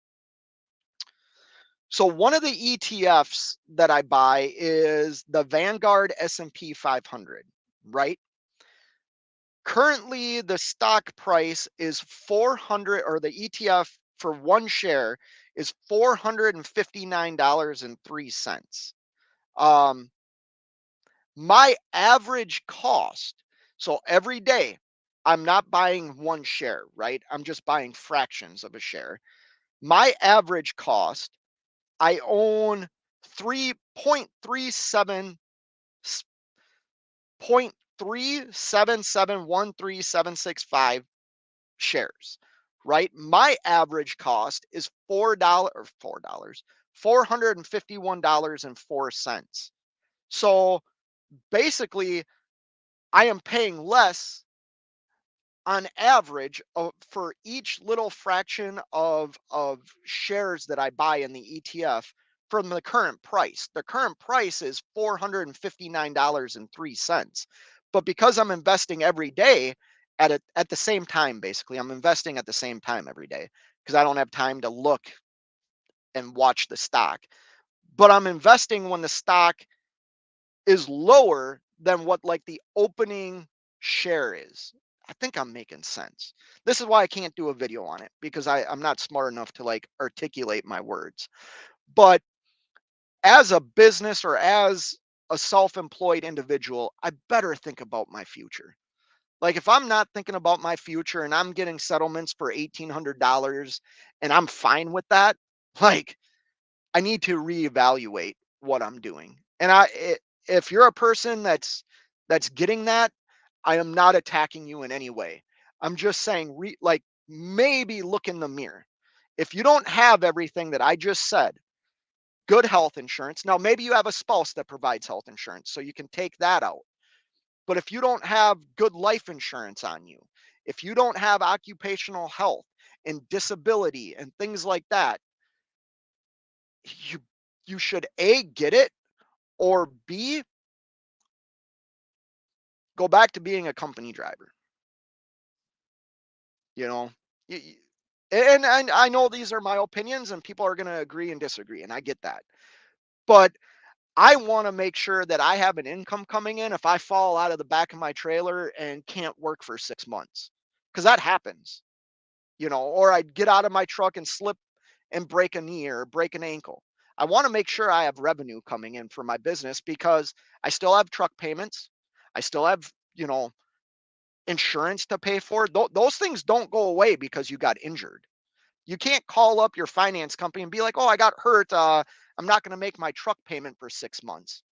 So one of the ETFs that I buy is the Vanguard S&P 500, right? Currently, the stock price is 400, or the ETF for one share is $459.03. Um, my average cost, so every day, I'm not buying one share, right? I'm just buying fractions of a share. My average cost, I own 3.37 0.3771375 shares, right? My average cost is $451.04. So basically, I am paying less on average for each little fraction of shares that I buy in the ETF from the current price. The current price is $459.03. But because I'm investing every day at the same time, basically, I'm investing at the same time every day because I don't have time to look and watch the stock. But I'm investing when the stock is lower than what like the opening share is. I think I'm making sense. This is why I can't do a video on it because I'm not smart enough to like articulate my words. But as a business or as a self-employed individual, I better think about my future. Like if I'm not thinking about my future and I'm getting settlements for $1,800 and I'm fine with that, like I need to reevaluate what I'm doing. And if you're a person that's getting that, I am not attacking you in any way. I'm just saying, like maybe look in the mirror. If you don't have everything that I just said, good health insurance. Now maybe you have a spouse that provides health insurance, so you can take that out. But if you don't have good life insurance on you, if you don't have occupational health and disability and things like that, you you should A, get it, or B, go back to being a company driver. You know, and I know these are my opinions, and people are going to agree and disagree, and I get that. But I want to make sure that I have an income coming in if I fall out of the back of my trailer and can't work for 6 months, because that happens. Or I'd get out of my truck and slip and break a knee or break an ankle. I want to make sure I have revenue coming in for my business because I still have truck payments. I still have, insurance to pay for. Those things don't go away because you got injured. You can't call up your finance company and be like, "Oh, I got hurt. I'm not going to make my truck payment for 6 months."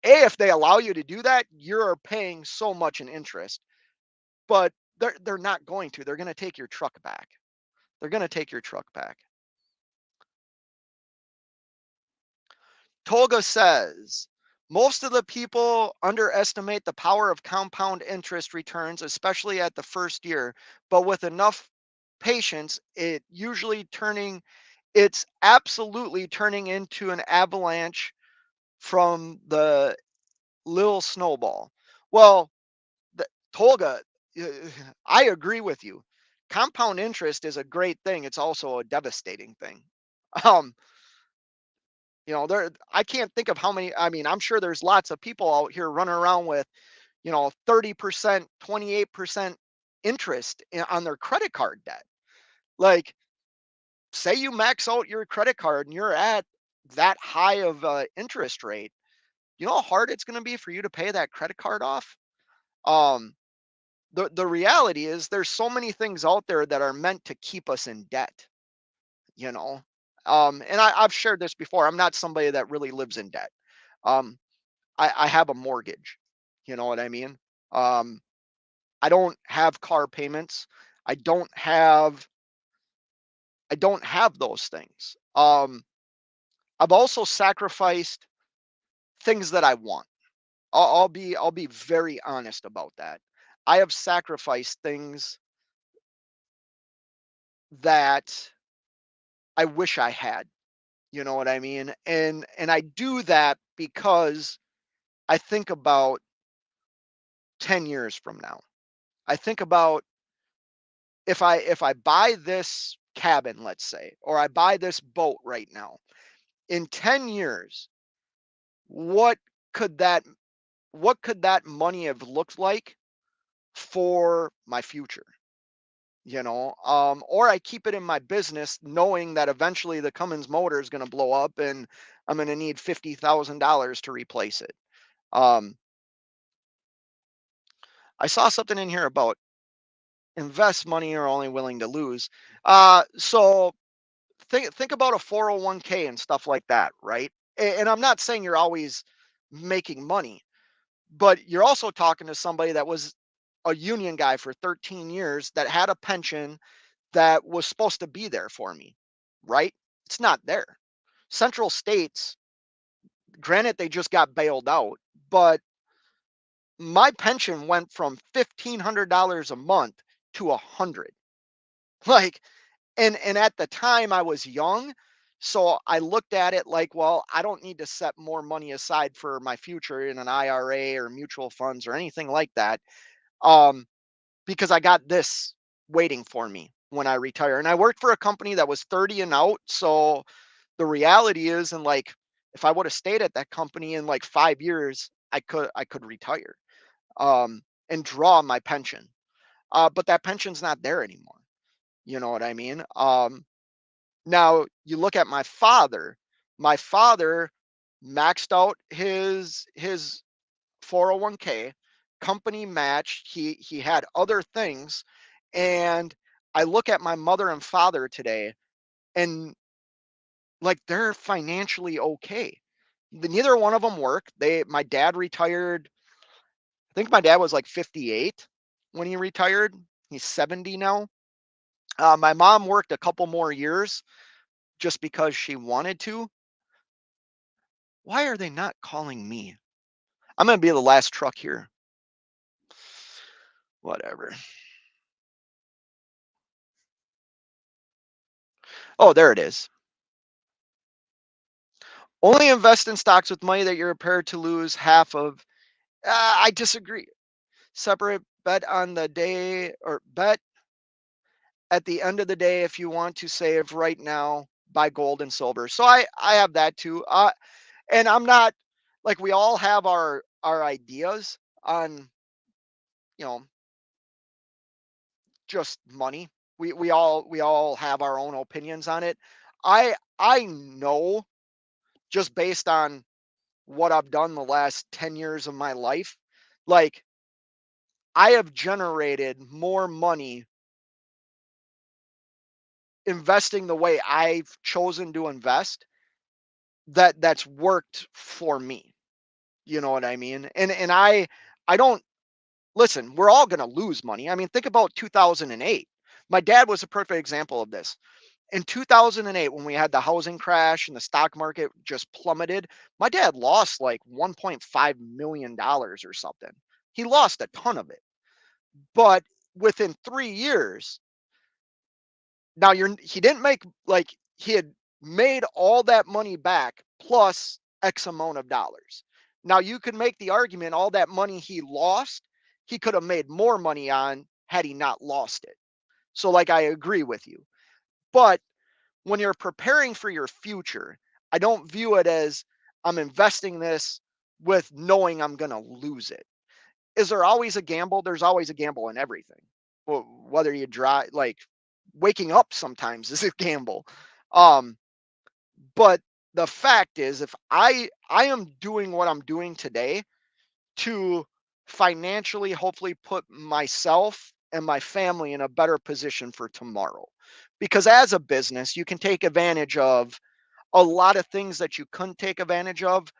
If they allow you to do that, you're paying so much in interest. But they're not going to. They're going to take your truck back. They're going to take your truck back. Tolga says, most of the people underestimate the power of compound interest returns, especially at the first year, but with enough patience, it's absolutely turning into an avalanche from the little snowball. Well, Tolga, I agree with you. Compound interest is a great thing. It's also a devastating thing. Um, there I can't think of how many. I mean, I'm sure there's lots of people out here running around with, 30%, 28% interest on their credit card debt. Like, say you max out your credit card and you're at that high of interest rate, you know how hard it's going to be for you to pay that credit card off? Um, the reality is there's so many things out there that are meant to keep us in debt, you know. And I've shared this before. I'm not somebody that really lives in debt. Um, I have a mortgage. You know what I mean? Um, I don't have car payments. I don't have I don't have those things. I've also sacrificed things that I want. I'll be very honest about that. I have sacrificed things that I wish I had. You know what I mean? And I do that because I think about 10 years from now. I think about if I buy this cabin, let's say, or I buy this boat right now, in 10 years, what could that what could that money have looked like for my future, or I keep it in my business knowing that eventually the Cummins motor is going to blow up and I'm going to need $50,000 to replace it. Um, I saw something in here about invest money you're only willing to lose. So think about a 401k and stuff like that, right? And I'm not saying you're always making money, but you're also talking to somebody that was a union guy for 13 years that had a pension that was supposed to be there for me, right? It's not there. Central States, granted, they just got bailed out, but my pension went from $1,500 a month to 100. Like, and at the time I was young, so I looked at it like, well, I don't need to set more money aside for my future in an IRA or mutual funds or anything like that. Um, because I got this waiting for me when I retire. And I worked for a company that was 30 and out. So the reality is, and like, if I would have stayed at that company in like 5 years, I could retire and draw my pension. But that pension's not there anymore. You know what I mean? Now you look at my father. My father maxed out his 401k, company matched. He had other things, and I look at my mother and father today, and like they're financially okay. Neither one of them work. My dad retired. I think my dad was like 58 when he retired. He's 70 now. My mom worked a couple more years just because she wanted to. Why are they not calling me? I'm gonna be the last truck here. Whatever. Oh, there it is. Only invest in stocks with money that you're prepared to lose half of. I disagree. Separate bet on the day or bet at the end of the day if you want to save right now, buy gold and silver. So I have that too. And I'm not like we all have our ideas on, you know, just money. We all have our own opinions on it. I know just based on what I've done the last 10 years of my life, like I have generated more money investing the way I've chosen to invest that's worked for me. You know what I mean? And I don't listen, we're all going to lose money. I mean, think about 2008. My dad was a perfect example of this. In 2008 when we had the housing crash and the stock market just plummeted, my dad lost like 1.5 million dollars or something. He lost a ton of it. But within 3 years, now he didn't make like he had made all that money back plus X amount of dollars. Now you could make the argument all that money he lost, he could have made more money on had he not lost it. So like I agree with you. But when you're preparing for your future, I don't view it as I'm investing this with knowing I'm going to lose it. Is there always a gamble? There's always a gamble in everything. Well, whether you drive, like waking up sometimes is a gamble. Um, but the fact is, if I am doing what I'm doing today to financially hopefully put myself and my family in a better position for tomorrow. Because as a business, you can take advantage of a lot of things that you couldn't take advantage of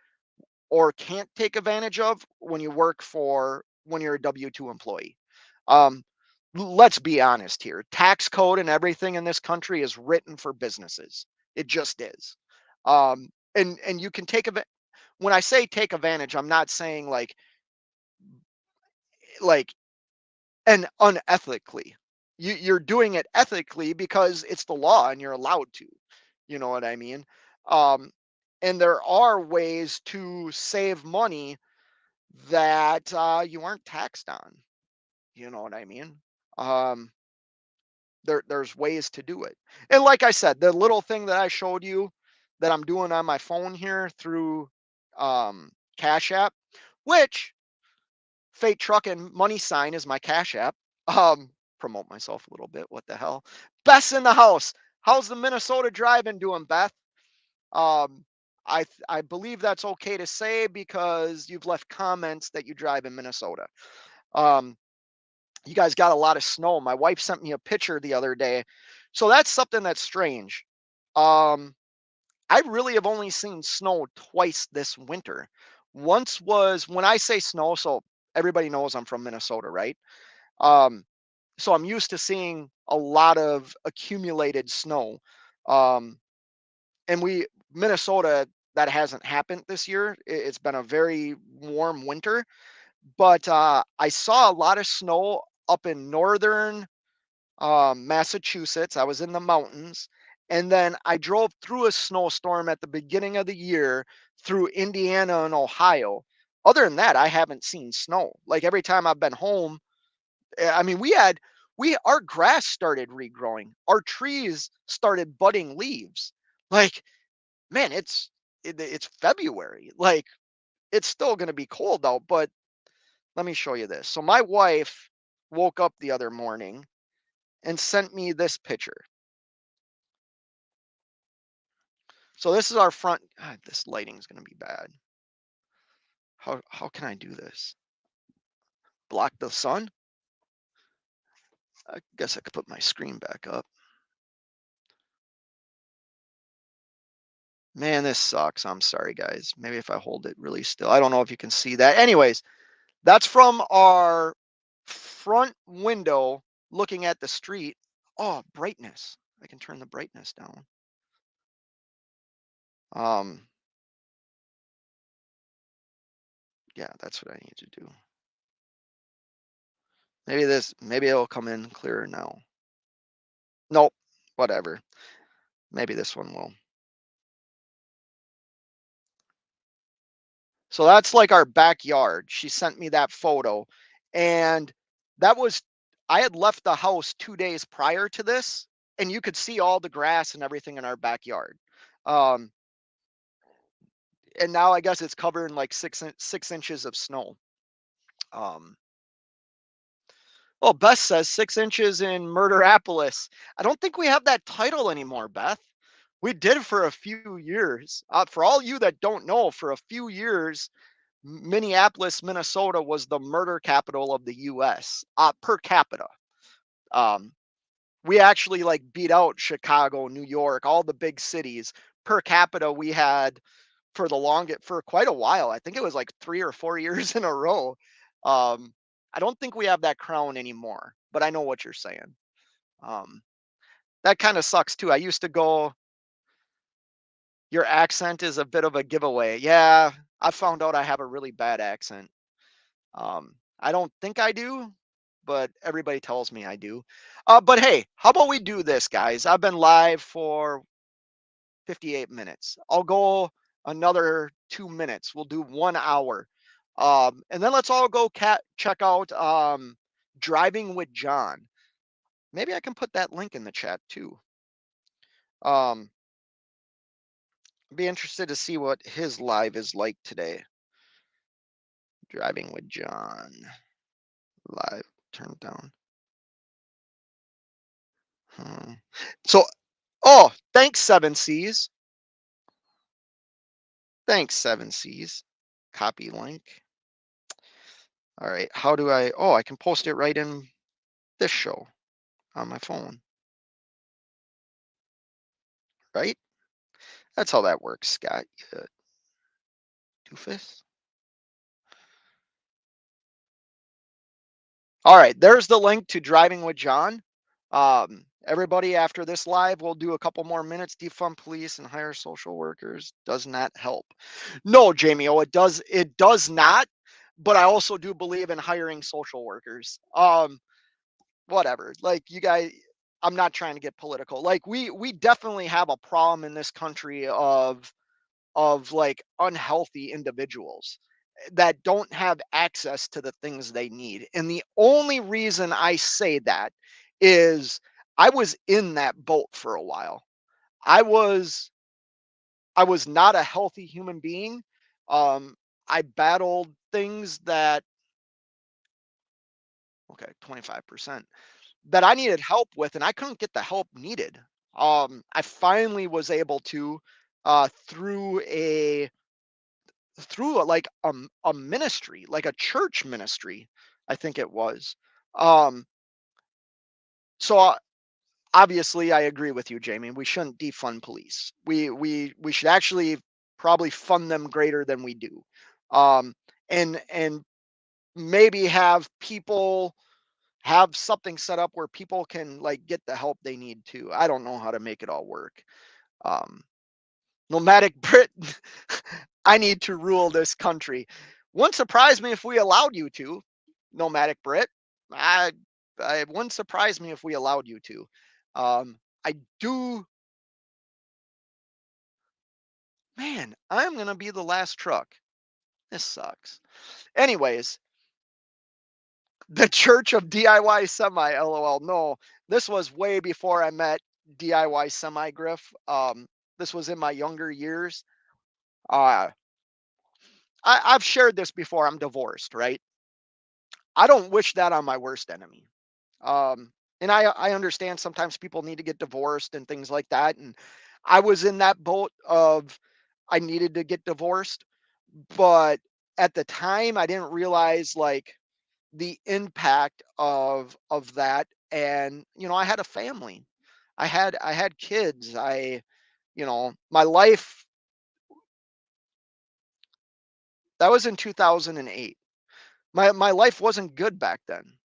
or can't take advantage of when you work for when you're a W-2 employee. Um, let's be honest here. Tax code and everything in this country is written for businesses. It just is. And you can take when I say take advantage, I'm not saying like and unethically. You're doing it ethically because it's the law and you're allowed to. You know what I mean? Um, and there are ways to save money that you aren't taxed on. You know what I mean? Um, there's ways to do it. And like I said, the little thing that I showed you that I'm doing on my phone here through Cash App, which Fate Truckin' money sign is my Cash App. Um, Promote myself a little bit. What the hell? Beth's in the house. How's the Minnesota driving doing, Beth? Um, I believe that's okay to say because you've left comments that you drive in Minnesota. Um, you guys got a lot of snow. My wife sent me a picture the other day. So that's something that's strange. Um, I really have only seen snow twice this winter. Once was when I say snow, so everybody knows I'm from Minnesota, right? Um, so I'm used to seeing a lot of accumulated snow. Um, and Minnesota, that hasn't happened this year. It's been a very warm winter, but I saw a lot of snow up in northern Massachusetts. I was in the mountains. And then I drove through a snowstorm at the beginning of the year through Indiana and Ohio. Other than that, I haven't seen snow. Like every time I've been home, I mean, our grass started regrowing. Our trees started budding leaves. Like, man, it's February. Like, it's still going to be cold out, but let me show you this. So my wife woke up the other morning and sent me this picture. So this is our front. God, this lighting is going to be bad. How can I do this? Block the sun? I guess I could put my screen back up. Man, this sucks. I'm sorry, guys. Maybe if I hold it really still. I don't know if you can see that. Anyways, that's from our front window looking at the street. Oh, brightness. I can turn the brightness down. Um, yeah, that's what I need to do. Maybe it'll come in clearer now. Nope, whatever. Maybe this one will. So that's like our backyard. She sent me that photo. And that was, I had left the house 2 days prior to this, and you could see all the grass and everything in our backyard. Um, and now I guess it's covered in like 6 inches of snow. Um, oh, Beth says 6 inches in Murderapolis. I don't think we have that title anymore, Beth. We did for a few years. For all you that don't know, for a few years, Minneapolis, Minnesota was the murder capital of the US per capita. Um, we actually like beat out Chicago, New York, all the big cities. Per capita, we had for quite a while. I think it was like 3 or 4 years in a row. Um, I don't think we have that crown anymore, but I know what you're saying. Um, that kind of sucks too. I used to go, your accent is a bit of a giveaway. Yeah, I found out I have a really bad accent. I don't think I do, but everybody tells me I do. But hey, how about we do this, guys? I've been live for 58 minutes. I'll go another 2 minutes. We'll do 1 hour. And then let's all go check out Driving with John. Maybe I can put that link in the chat too. Um, be interested to see what his live is like today. Driving with John. Live. Turn it down. So, oh, thanks, Seven Seas. Thanks, Seven Seas. Copy link. All right. How do I? Oh, I can post it right in this show on my phone. Right? That's how that works, Scott. Doofus. All right. There's the link to Driving with John. Everybody, after this live, we'll do a couple more minutes. Defund police and hire social workers does not help. No, Jamie. Oh, it does. It does not. But I also do believe in hiring social workers. Whatever. Like you guys, I'm not trying to get political. Like we definitely have a problem in this country of like unhealthy individuals that don't have access to the things they need. And the only reason I say that is I was in that boat for a while. I was I was not a healthy human being. I battled things that okay, 25%, that I needed help with, and I couldn't get the help needed. I finally was able to, through like a ministry, like a church ministry, I think it was. Um, so obviously, I agree with you, Jamie. We shouldn't defund police. We should actually probably fund them greater than we do, um, and maybe have people have something set up where people can like get the help they need to. I don't know how to make it all work. Um, Nomadic Brit, I need to rule this country. Wouldn't surprise me if we allowed you to, Nomadic Brit. I, it wouldn't surprise me if we allowed you to. I do, man, I'm going to be the last truck. This sucks. Anyways, the Church of DIY Semi, lol. No, this was way before I met DIY Semi Griff. This was in my younger years. Uh, I've shared this before. I'm divorced, right? I don't wish that on my worst enemy. Um, and I understand sometimes people need to get divorced and things like that. And I was in that boat of I needed to get divorced, but at the time I didn't realize like the impact of that. And I had a family. I had kids. My life, that was in 2008. My life wasn't good back then.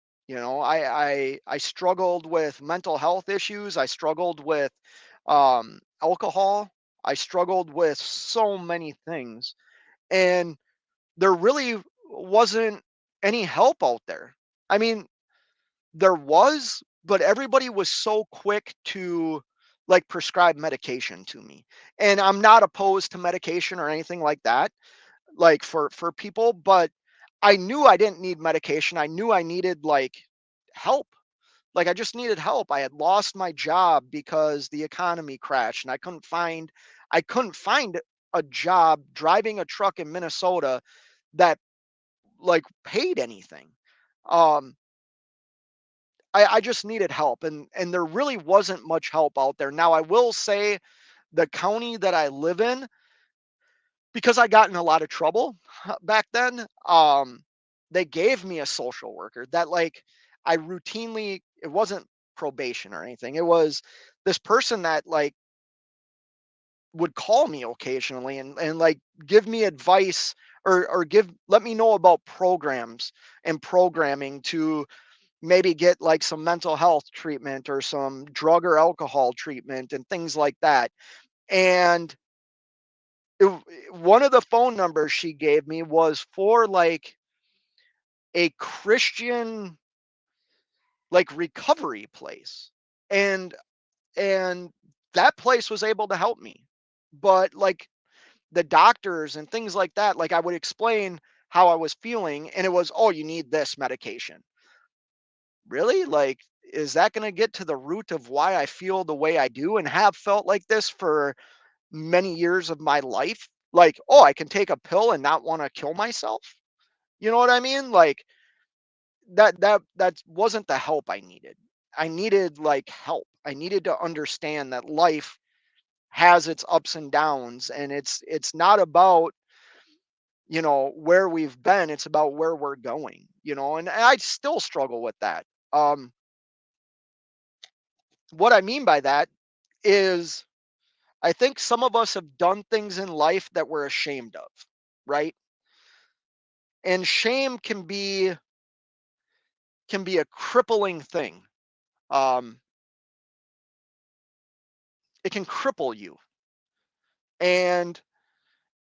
I struggled with mental health issues. I struggled with alcohol. I struggled with so many things, and there really wasn't any help out there. I mean, there was, but everybody was so quick to like prescribe medication to me. And I'm not opposed to medication or anything like that, like for people, but I knew I didn't need medication. I knew I needed like help. Like I just needed help. I had lost my job because the economy crashed and I couldn't find a job driving a truck in Minnesota that like paid anything. Um I just needed help, and there really wasn't much help out there. Now I will say the county that I live in, because I got in a lot of trouble back then, they gave me a social worker that like I routinely, it wasn't probation or anything. It was this person that like would call me occasionally and like give me advice or give let me know about programs and programming to maybe get like some mental health treatment or some drug or alcohol treatment and things like that. And one of the phone numbers she gave me was for like a Christian like recovery place. And and that place was able to help me. But like the doctors and things like that, like I would explain how I was feeling and it was, oh, you need this medication. Really? Like, is that going to get to the root of why I feel the way I do and have felt like this for many years of my life? Like, oh, I can take a pill and not want to kill myself. You know what I mean? Like that wasn't the help I needed. I needed like help. I needed to understand that life has its ups and downs, and it's not about where we've been, it's about where we're going, and I still struggle with that. um what I mean by that is I think some of us have done things in life that we're ashamed of, right? And shame can be a crippling thing. um it can cripple you, and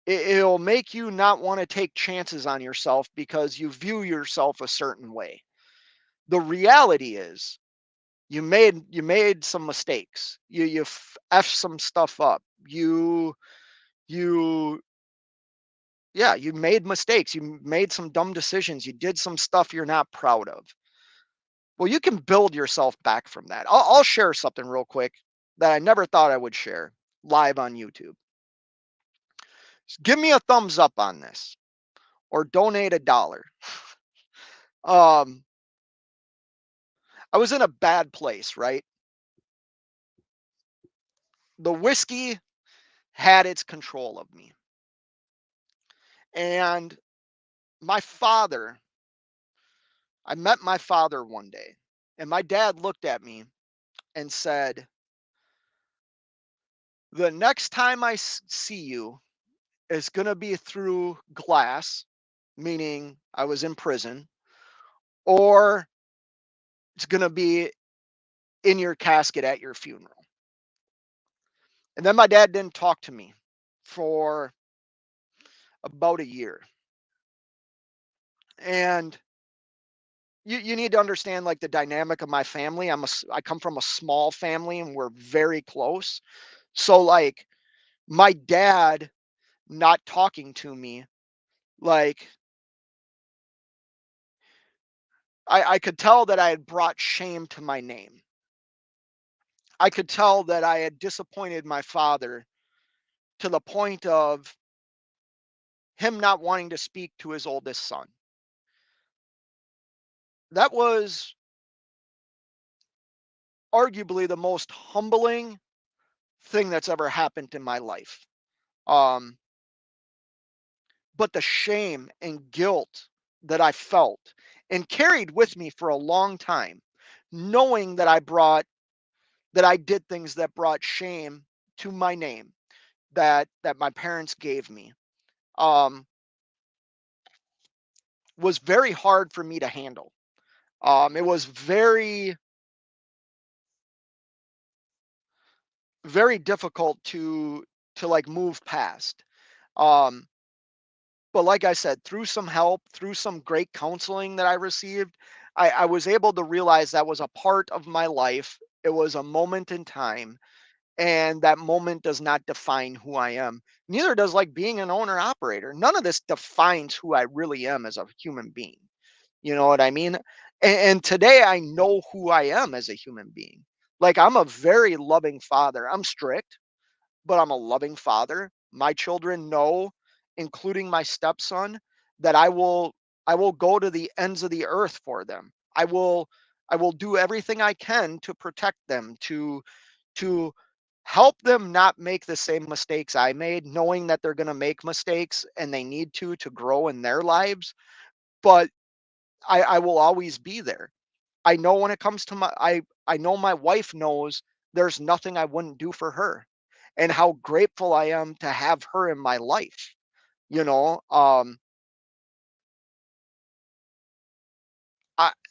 it'll make you not want to take chances on yourself because you view yourself a certain way. The reality is you made some mistakes. You some stuff up. You yeah, you made mistakes. You made some dumb decisions. You did some stuff you're not proud of. Well, you can build yourself back from that. I'll share something real quick that I never thought I would share live on YouTube. Give me a thumbs up on this or donate $1. Um, I was in a bad place, right? The whiskey had its control of me. And my father, I met my father one day, and my dad looked at me and said, "The next time see you is going to be through glass," meaning I was in prison, "or it's going to be in your casket at your funeral." And then my dad didn't talk to me for about a year. And you need to understand like the dynamic of my family. I come from a small family and we're very close. So like my dad not talking to me, like I could tell that I had brought shame to my name. I could tell that I had disappointed my father to the point of him not wanting to speak to his oldest son. That was arguably the most humbling thing that's ever happened in my life. Um, but the shame and guilt that I felt and carried with me for a long time, knowing that I did things that brought shame to my name that my parents gave me, um, was very hard for me to handle. It was very difficult to like move past. Um, but like I said, through some help, through some great counseling that I received, I was able to realize that was a part of my life. It was a moment in time, and that moment does not define who I am. Neither does like being an owner operator. None of this defines who I really am as a human being. You know what I mean? And today I know who I am as a human being. Like I'm a very loving father. I'm strict, but I'm a loving father. My children know, including my stepson, that I will go to the ends of the earth for them. I will do everything I can to protect them, to help them not make the same mistakes I made, knowing that they're going to make mistakes and they need to grow in their lives. But I will always be there. I know when it comes to I know my wife knows there's nothing I wouldn't do for her and how grateful I am to have her in my life. You know,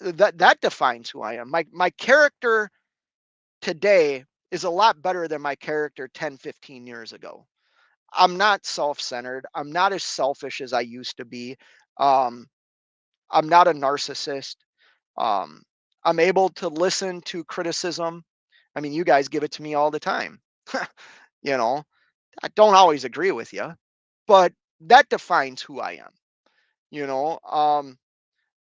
that defines who I am. My character today is a lot better than my character 10, 15 years ago. I'm not self-centered. I'm not as selfish as I used to be. Um, I'm not a narcissist. Um, I'm able to listen to criticism. I mean, you guys give it to me all the time. You know, I don't always agree with you, but that defines who I am. You know,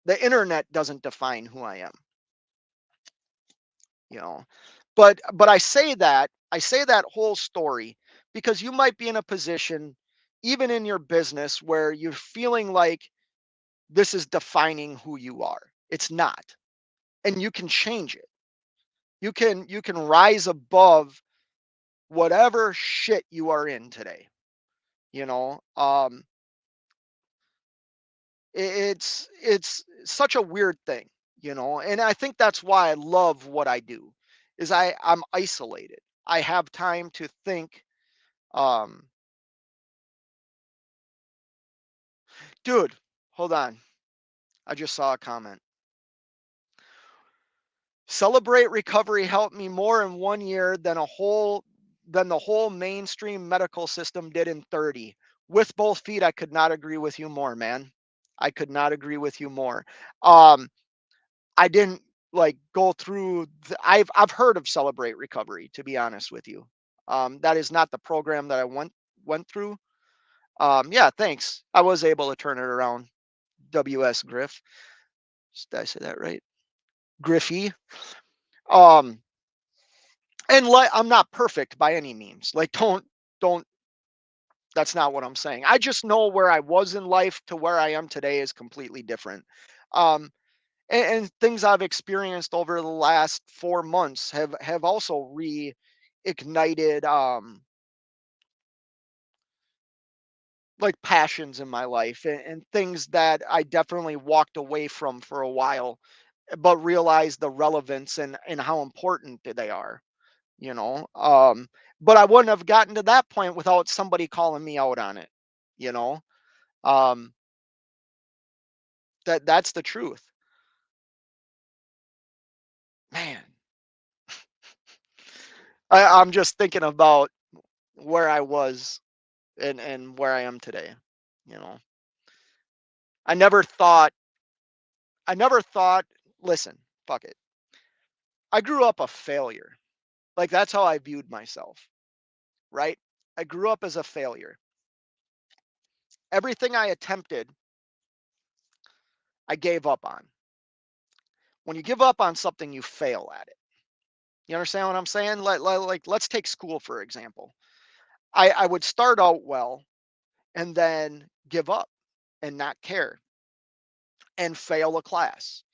the internet doesn't define who I am. You know, but I say that whole story because you might be in a position, even in your business, where you're feeling like this is defining who you are. It's not, and you can change it. You can rise above whatever shit you are in today. You know, it's such a weird thing, you know, and I think that's why I love what I do, is I'm isolated. I have time to think. Um, dude, hold on. I just saw a comment. Celebrate Recovery helped me more in 1 year than the whole mainstream medical system did in 30. With both feet, I could not agree with you more, man. I could not agree with you more. Um, I didn't like go through I've heard of Celebrate Recovery, to be honest with you. That is not the program that I went through. Yeah, thanks. I was able to turn it around. WS Griff. Did I say that right? Griffey. Um, and like I'm not perfect by any means. Like don't that's not what I'm saying. I just know where I was in life to where I am today is completely different. Um, and things I've experienced over the last 4 months have also reignited like passions in my life, and things that I definitely walked away from for a while, but realized the relevance and how important they are, you know. But I wouldn't have gotten to that point without somebody calling me out on it, you know. Um, that's the truth, man. I'm just thinking about where I was and where I am today. You know, I never thought. I never thought. Listen, fuck it. I grew up a failure. Like that's how I viewed myself. Right? I grew up as a failure. Everything I attempted, I gave up on. When you give up on something, you fail at it. You understand what I'm saying? Like let's take school for example. I would start out well and then give up and not care and fail a class.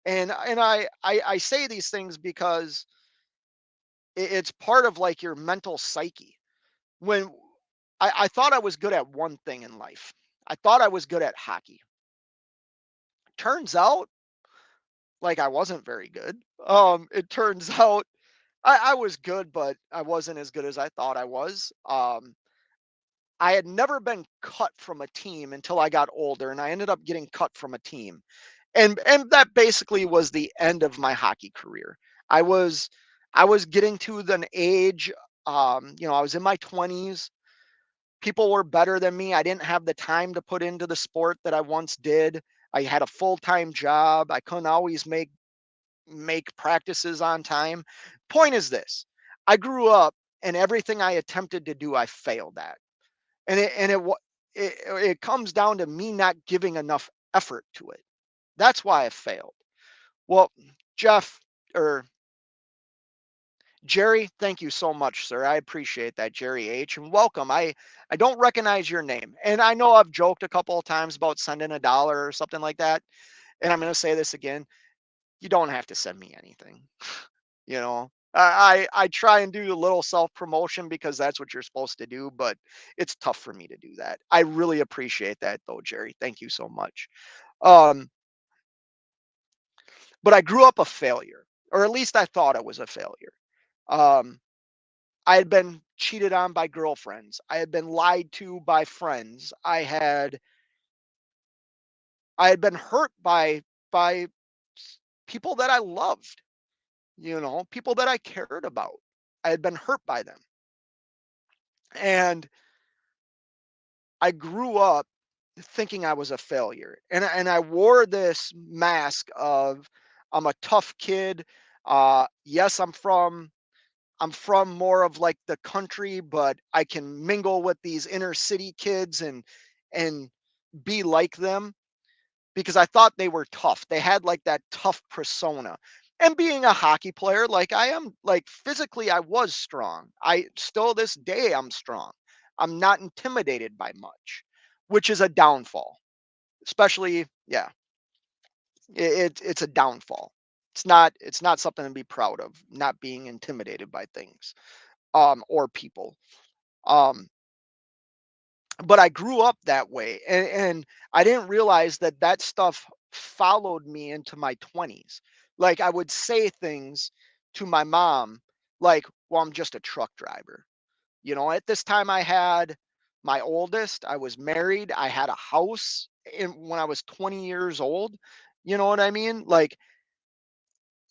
And I say these things because it's part of like your mental psyche. When I thought I was good at one thing in life, I thought I was good at hockey. Turns out, like I wasn't very good. It turns out I was good, but I wasn't as good as I thought I was. I had never been cut from a team until I got older, and I ended up getting cut from a team, and that basically was the end of my hockey career. I was I was getting to an age, I was in my 20s. People were better than me. I didn't have the time to put into the sport that I once did. I had a full-time job. I couldn't always make practices on time. Point is this: I grew up, and everything I attempted to do, I failed at, and it comes down to me not giving enough effort to it. That's why I failed. Well, Jeff or Jerry, thank you so much, sir. I appreciate that, Jerry H. And welcome. I don't recognize your name. And I know I've joked a couple of times about sending $1 or something like that. And I'm going to say this again. You don't have to send me anything. You know, I try and do a little self promotion because that's what you're supposed to do, but it's tough for me to do that. I really appreciate that though, Jerry. Thank you so much. Um, but I grew up a failure, or at least I thought I was a failure. Um, I had been cheated on by girlfriends. I had been lied to by friends. I had been hurt by people that I loved, people that I cared about. I had been hurt by them. And I grew up thinking I was a failure. And I wore this mask of I'm a tough kid. Yes, I'm from more of like the country, but I can mingle with these inner city kids and be like them because I thought they were tough. They had like that tough persona. And being a hockey player, like I am, like physically, I was strong. I still this day, I'm strong. I'm not intimidated by much, which is a downfall. Especially, yeah, it's a downfall. It's not something to be proud of. Not being intimidated by things, or people. Um, but I grew up that way, and I didn't realize that that stuff followed me into my 20s. Like I would say things to my mom, like, "Well, I'm just a truck driver." At this time, I had my oldest. I was married. I had a house, when I was 20 years old. You know what I mean? Like,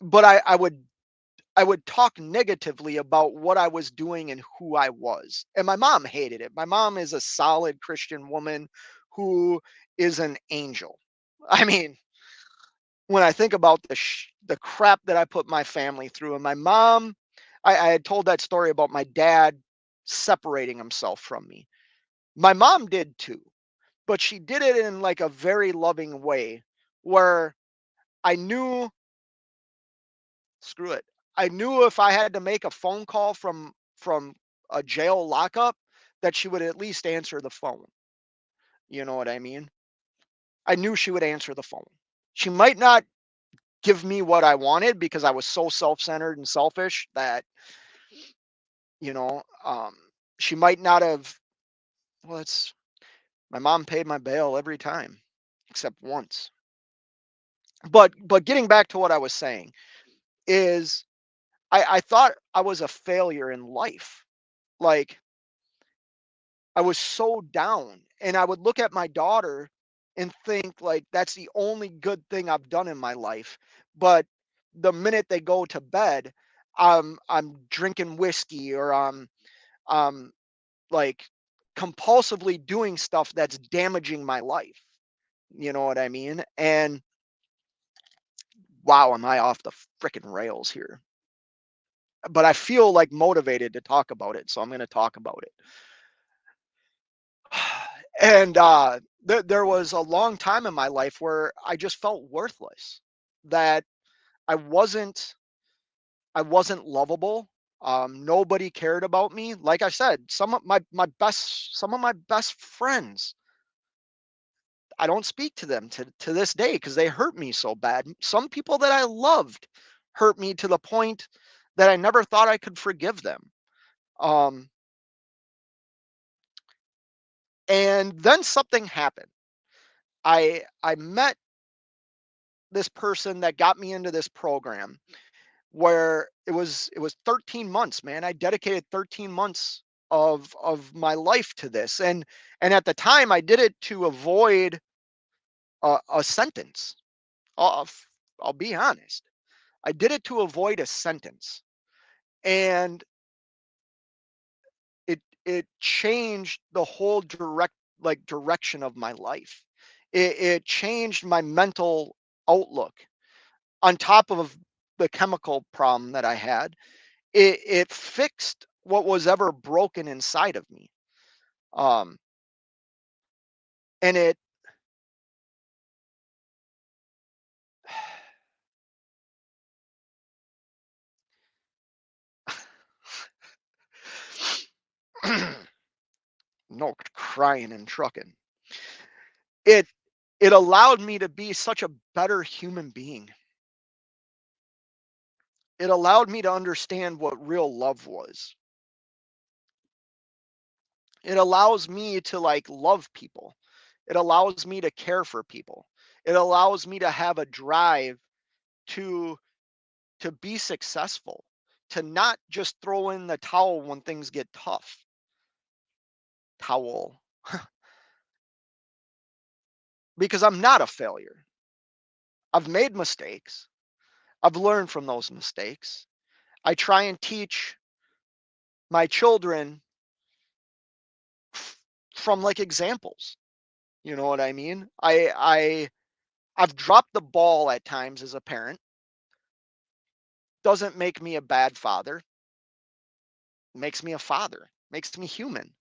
but I would talk negatively about what I was doing and who I was. And my mom hated it. My mom is a solid Christian woman who is an angel. I mean, when I think about the crap that I put my family through, and my mom, I had told that story about my dad separating himself from me. My mom did too, but she did it in like a very loving way where I knew screw it. I knew if I had to make a phone call from a jail lockup, that she would at least answer the phone. You know what I mean? I knew she would answer the phone. She might not give me what I wanted because I was so self-centered and selfish that, you know, she might not have. Well, it's my mom paid my bail every time except once. But getting back to what I was saying is I thought I was a failure in life. Like I was so down and I would look at my daughter and think like that's the only good thing I've done in my life. But the minute they go to bed, I'm drinking whiskey or I'm like compulsively doing stuff that's damaging my life. You know what I mean? And wow, am I off the freaking rails here? But I feel like motivated to talk about it, so I'm going to talk about it. And there was a long time in my life where I just felt worthless, that I wasn't I wasn't lovable. Nobody cared about me. Like I said, some of my best friends, I don't speak to them to this day because they hurt me so bad. Some people that I loved hurt me to the point that I never thought I could forgive them. Um, and then something happened. I met this person that got me into this program where it was 13 months, man. I dedicated 13 months of my life to this. And at the time I did it to avoid a sentence. I'll, I'll be honest. I did it to avoid a sentence. And it changed the whole direction of my life. It changed my mental outlook on top of the chemical problem that I had. It fixed what was ever broken inside of me. Um, and it no crying and trucking. It it allowed me to be such a better human being. It allowed me to understand what real love was. It allows me to like love people. It allows me to care for people. It allows me to have a drive to to be successful, to not just throw in the towel when things get tough. Towel. Because I'm not a failure. I've made mistakes. I've learned from those mistakes. I try and teach my children from like examples. You know what I mean? I've dropped the ball at times as a parent. Doesn't make me a bad father. Makes me a father. Makes me human.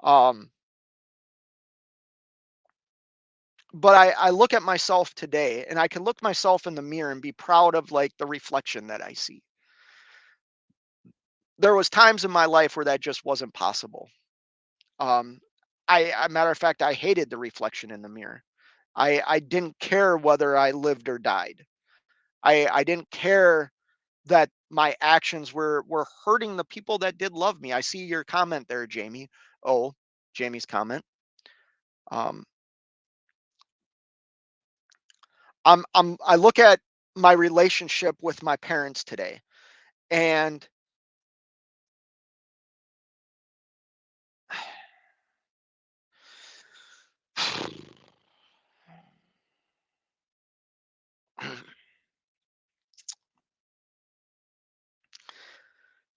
Um, but I look at myself today and I can look myself in the mirror and be proud of like the reflection that I see. There was times in my life where that just wasn't possible. Um, matter of fact, I hated the reflection in the mirror. I didn't care whether I lived or died. I didn't care that my actions were hurting the people that did love me. I see your comment there, Jamie. Oh, Jamie's comment. Um, I look at my relationship with my parents today, and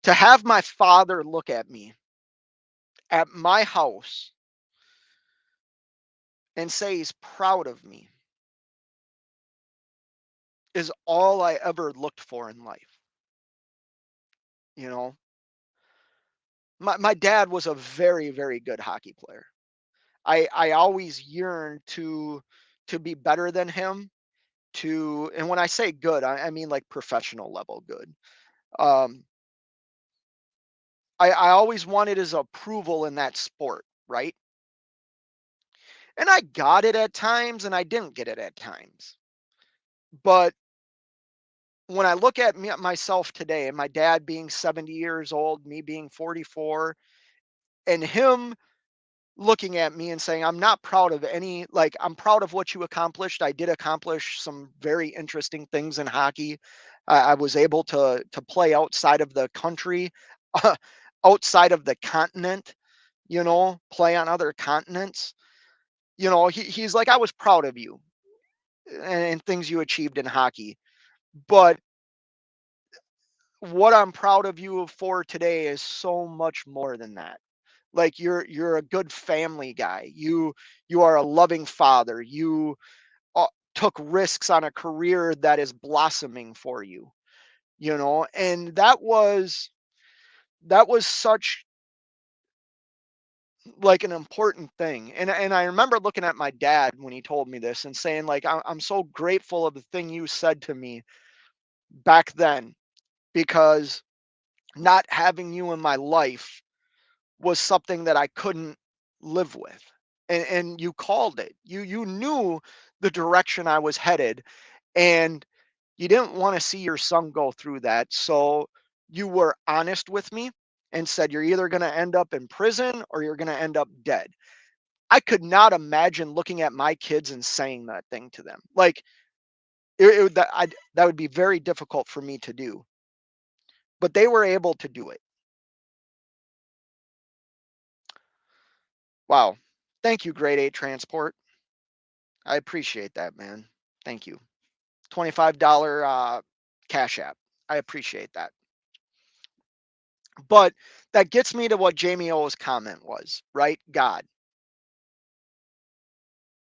to have my father look at me at my house and say he's proud of me is all I ever looked for in life. You know, my dad was a very, very good hockey player. I always yearned to be better than him. To and when I say good, I mean like professional level good. Um, I always wanted his approval in that sport, right? And I got it at times, and I didn't get it at times. But when I look at myself today, and my dad being 70 years old, me being 44, and him looking at me and saying, I'm not proud of any, like, I'm proud of what you accomplished. I did accomplish some very interesting things in hockey. I was able to play outside of the country, outside of the continent, play on other continents. He's like, I was proud of you and things you achieved in hockey. But what I'm proud of you for today is so much more than that. Like, you're a good family guy. You are a loving father. You uh, took risks on a career that is blossoming for you. And that was such, like, an important thing. And I remember looking at my dad when he told me this and saying, like, I'm so grateful of the thing you said to me back then, because not having you in my life was something that I couldn't live with. And you called it. You knew the direction I was headed, and you didn't want to see your son go through that. So you were honest with me and said, you're either going to end up in prison or you're going to end up dead. I could not imagine looking at my kids and saying that thing to them. Like, that would be very difficult for me to do, but they were able to do it. Wow. Thank you, Grade 8 Transport. I appreciate that, man. Thank you. $25 Cash App. I appreciate that. But that gets me to what Jamie O's comment was, right? God.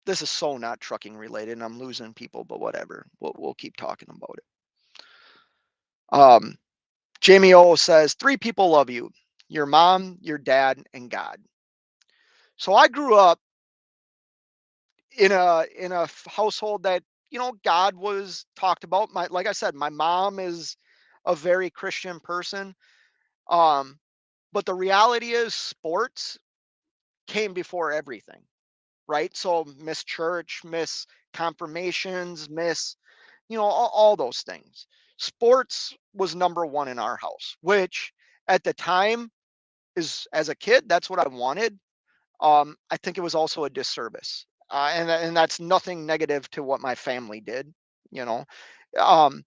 This is so not trucking related, and I'm losing people, but whatever. We'll keep talking about it. Jamie O says, three people love you: your mom, your dad, and God. So I grew up in a household that, God was talked about. Like I said, my mom is a very Christian person. Um, but the reality is sports came before everything, right? So miss church, miss confirmations, miss, all those things. Sports was number one in our house, which at the time, is, as a kid, that's what I wanted. I think it was also a disservice, and that's nothing negative to what my family did, you know. Um,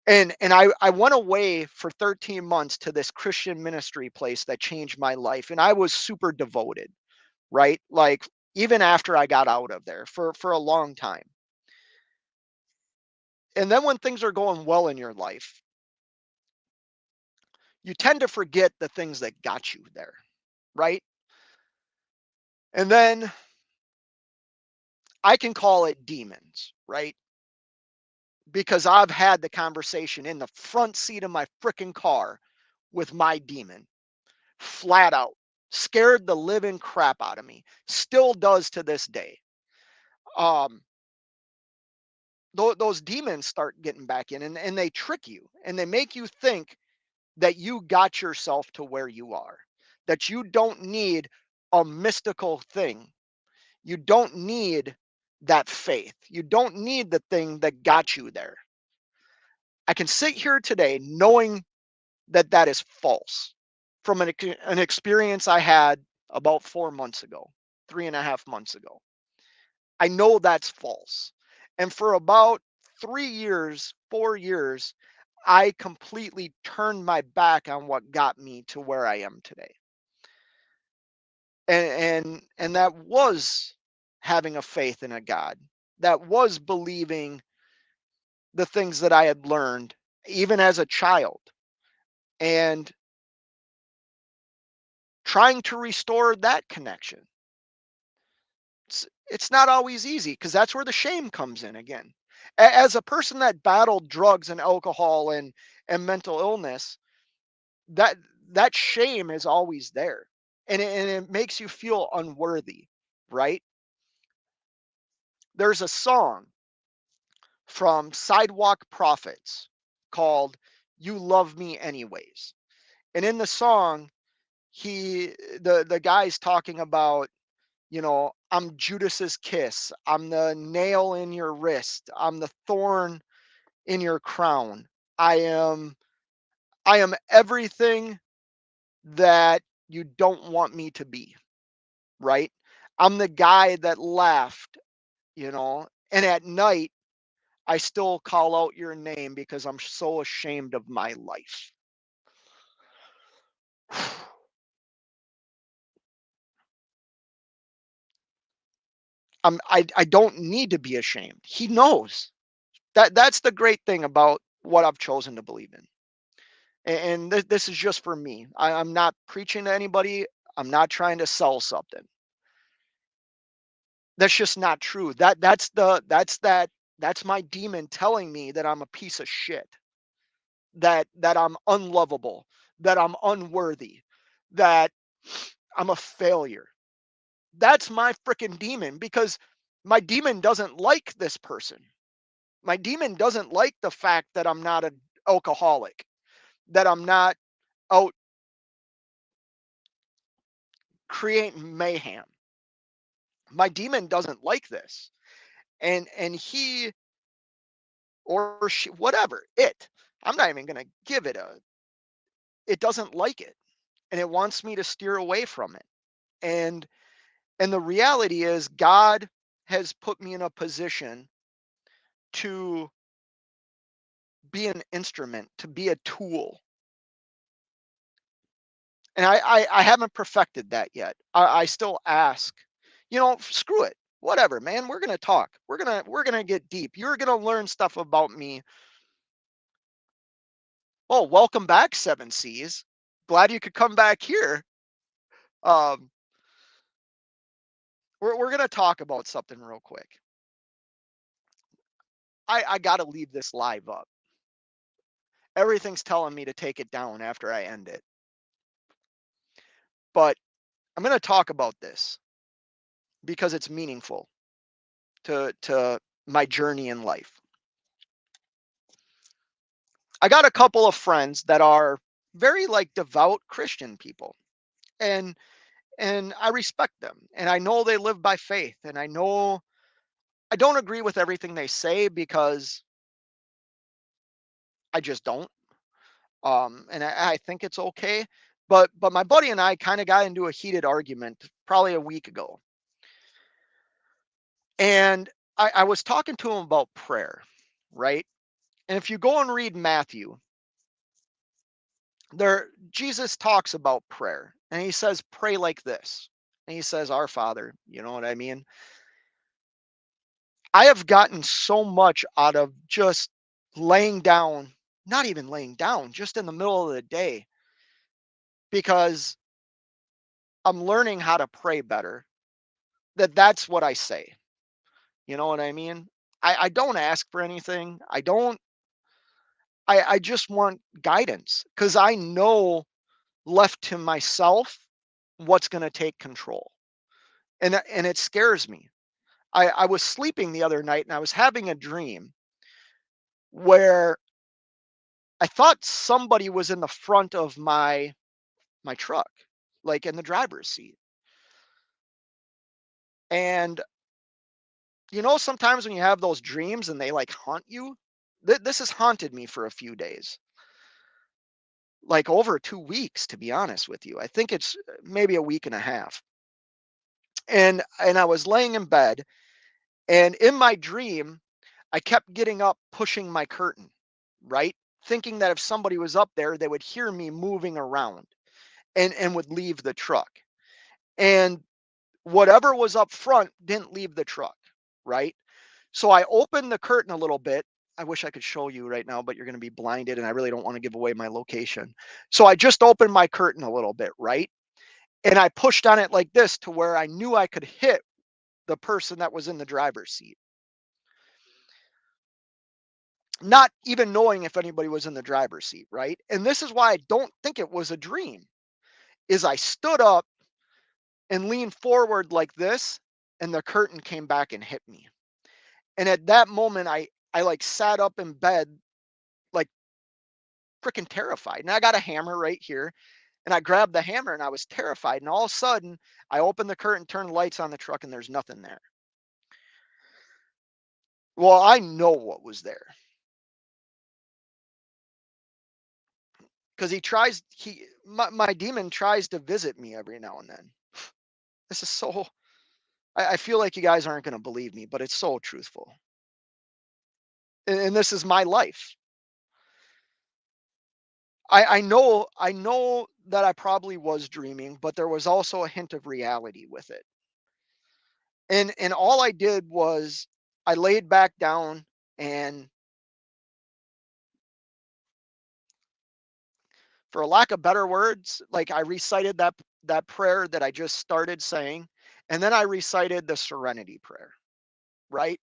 and I went away for 13 months to this Christian ministry place that changed my life, and I was super devoted, right? Like, even after I got out of there for a long time. And then when things are going well in your life, you tend to forget the things that got you there, right? And then I can call it demons, right? Because I've had the conversation in the front seat of my freaking car with my demon, flat out. Scared the living crap out of me. Still does to this day. Um, those demons start getting back in, and they trick you and they make you think that you got yourself to where you are, that you don't need a mystical thing. You don't need that faith. You don't need the thing that got you there. I can sit here today knowing that that is false from an experience I had about 4 months ago, 3.5 months ago. I know that's false. And for about 3 years, 4 years, I completely turned my back on what got me to where I am today. And that was having a faith in a God. That was believing the things that I had learned even as a child, and trying to restore that connection. It's not always easy, because that's where the shame comes in again. As a person that battled drugs and alcohol and mental illness, that that shame is always there, and it makes you feel unworthy, right? There's a song from Sidewalk Prophets called "You Love Me Anyways," and in the song, he the guy's talking about, I'm Judas's kiss, I'm the nail in your wrist, I'm the thorn in your crown. I am everything that you don't want me to be, right? I'm the guy that laughed, and at night I still call out your name because I'm so ashamed of my life. I don't need to be ashamed. He knows. That's the great thing about what I've chosen to believe in. And this is just for me. I'm not preaching to anybody. I'm not trying to sell something. That's just not true. That's my demon telling me that I'm a piece of shit, that I'm unlovable, that I'm unworthy, that I'm a failure. That's my freaking demon, because my demon doesn't like this person. My demon doesn't like the fact that I'm not an alcoholic, that I'm not out creating mayhem. My demon doesn't like this. And he or she, whatever, I'm not even going to give it a, it doesn't like it, and it wants me to steer away from it. And and the reality is, God has put me in a position to be an instrument, to be a tool. And I haven't perfected that yet. I still ask, screw it. Whatever, man. We're gonna talk. We're gonna get deep. You're gonna learn stuff about me. Oh, welcome back, Seven Seas. Glad you could come back here. Um, we're gonna talk about something real quick. I gotta leave this live up. Everything's telling me to take it down after I end it. But I'm gonna talk about this because it's meaningful to my journey in life. I got a couple of friends that are very like devout Christian people, and I respect them, and I know they live by faith, and I know I don't agree with everything they say because I just don't. And I think it's okay. But my buddy and I kind of got into a heated argument probably a week ago, and I was talking to him about prayer, right? And if you go and read Matthew, there Jesus talks about prayer, and he says pray like this. And he says our Father, you know what I mean? I have gotten so much out of just laying down, not even laying down, just in the middle of the day, because I'm learning how to pray better. That's what I say. You know what I mean? I don't ask for anything. I just want guidance, because I know, left to myself, what's going to take control. And it scares me. I was sleeping the other night and I was having a dream where I thought somebody was in the front of my truck, like in the driver's seat. And sometimes when you have those dreams and they like haunt you, this has haunted me for a few days, like over 2 weeks, to be honest with you. I think it's maybe a week and a half. And I was laying in bed, and in my dream, I kept getting up, pushing my curtain, right? Thinking that if somebody was up there, they would hear me moving around and would leave the truck. And whatever was up front didn't leave the truck, right? So I opened the curtain a little bit. I wish I could show you right now, but you're going to be blinded, and I really don't want to give away my location. So I just opened my curtain a little bit, right? And I pushed on it like this to where I knew I could hit the person that was in the driver's seat, not even knowing if anybody was in the driver's seat, right? And this is why I don't think it was a dream. Is I stood up and leaned forward like this, and the curtain came back and hit me. And at that moment, I like sat up in bed, like freaking terrified. And I got a hammer right here, and I grabbed the hammer, and I was terrified. And all of a sudden, I opened the curtain, turned the lights on the truck, and there's nothing there. Well, I know what was there. because my demon tries to visit me every now and then. This is so, I feel like you guys aren't going to believe me, but it's so truthful. And this is my life. I know that I probably was dreaming, but there was also a hint of reality with it. And all I did was I laid back down and, for a lack of better words, like, I recited that prayer that I just started saying, and then I recited the serenity prayer, right?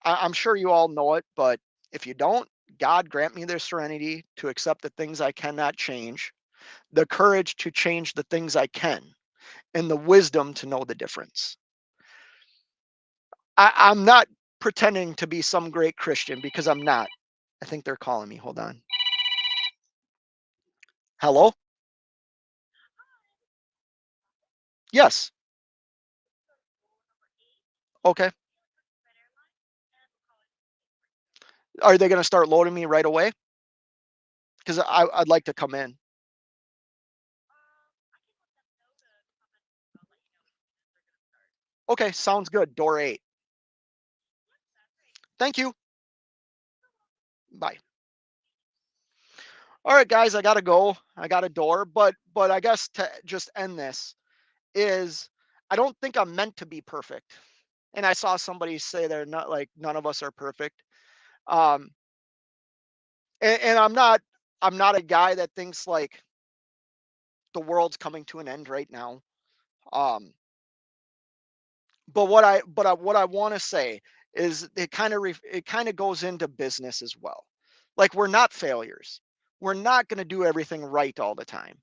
I'm sure you all know it, but if you don't, God grant me the serenity to accept the things I cannot change, the courage to change the things I can, and the wisdom to know the difference. I'm not pretending to be some great Christian because I'm not. I think they're calling me. Hold on. Hello? Yes. Okay. Are they going to start loading me right away? Because I'd like to come in. Okay, sounds good. Door 8. Thank you. Bye. All right, guys, I gotta go. I got a door, but I guess to just end this is, I don't think I'm meant to be perfect. And I saw somebody say they're not, like, none of us are perfect. Um, and I'm not a guy that thinks like the world's coming to an end right now. Um, but what I want to say is, it kind of goes into business as well. Like, we're not failures. We're not going to do everything right all the time.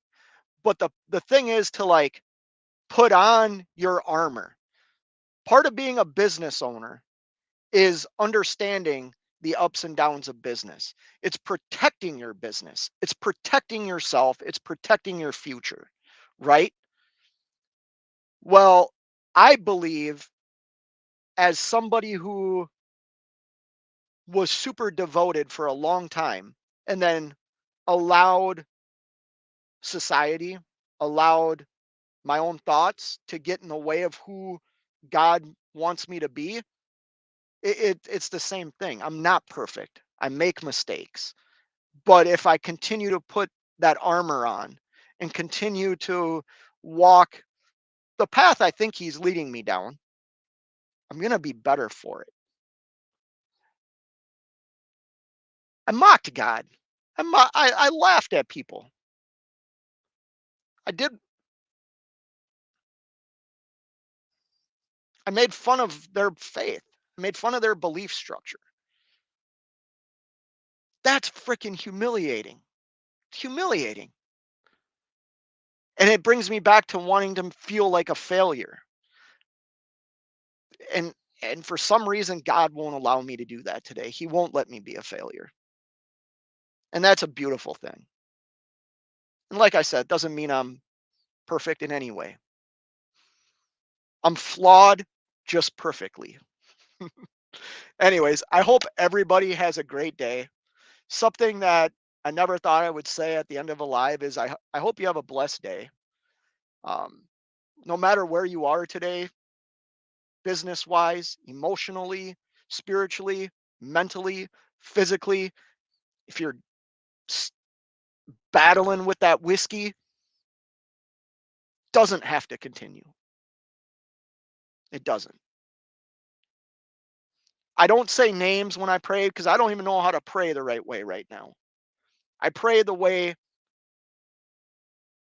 But the thing is to, like, put on your armor. Part of being a business owner is understanding the ups and downs of business. It's protecting your business. It's protecting yourself. It's protecting your future, right? Well, I believe, as somebody who was super devoted for a long time and then allowed society, allowed my own thoughts to get in the way of who God wants me to be, it's the same thing. I'm not perfect. I make mistakes. But if I continue to put that armor on and continue to walk the path I think he's leading me down, I'm going to be better for it. I mocked God. I laughed at people. I did. I made fun of their faith. I made fun of their belief structure. That's freaking humiliating. Humiliating. And it brings me back to wanting to feel like a failure. And and for some reason, God won't allow me to do that today. He won't let me be a failure. And that's a beautiful thing. And like I said, doesn't mean I'm perfect in any way. I'm flawed just perfectly. Anyways, I hope everybody has a great day. Something that I never thought I would say at the end of a live is, I hope you have a blessed day. Um, no matter where you are today, business wise, emotionally, spiritually, mentally, physically, if you're s- battling with that whiskey, doesn't have to continue. It doesn't. I don't say names when I pray because I don't even know how to pray the right way right now. I pray the way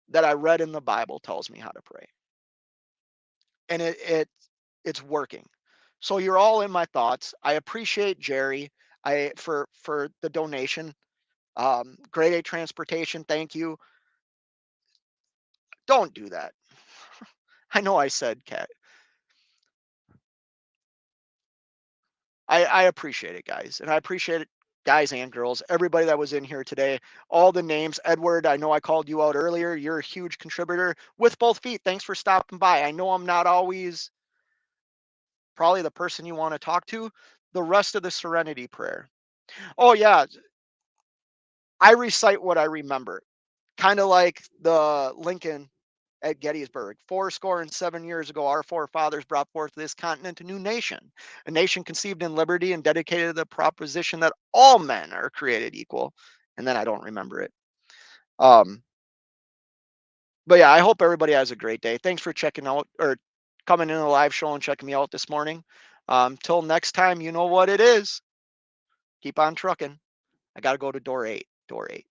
that I read in the Bible tells me how to pray. And it's working. So you're all in my thoughts. I appreciate Jerry for the donation. Grade A transportation, thank you. Don't do that. I know I said cat. I appreciate it, guys. And I appreciate it, guys and girls, everybody that was in here today. All the names. Edward, I know I called you out earlier. You're a huge contributor with both feet. Thanks for stopping by. I know I'm not always probably the person you want to talk to. The rest of the serenity prayer. Oh yeah, I recite what I remember, kind of like the Lincoln at Gettysburg. 7 years ago, our forefathers brought forth this continent a new nation, a nation conceived in liberty and dedicated to the proposition that all men are created equal. And then I don't remember it. But yeah, I hope everybody has a great day. Thanks for checking out or coming in the live show and checking me out this morning. Till next time, you know what it is. Keep on trucking. I got to go to door 8. Door 8.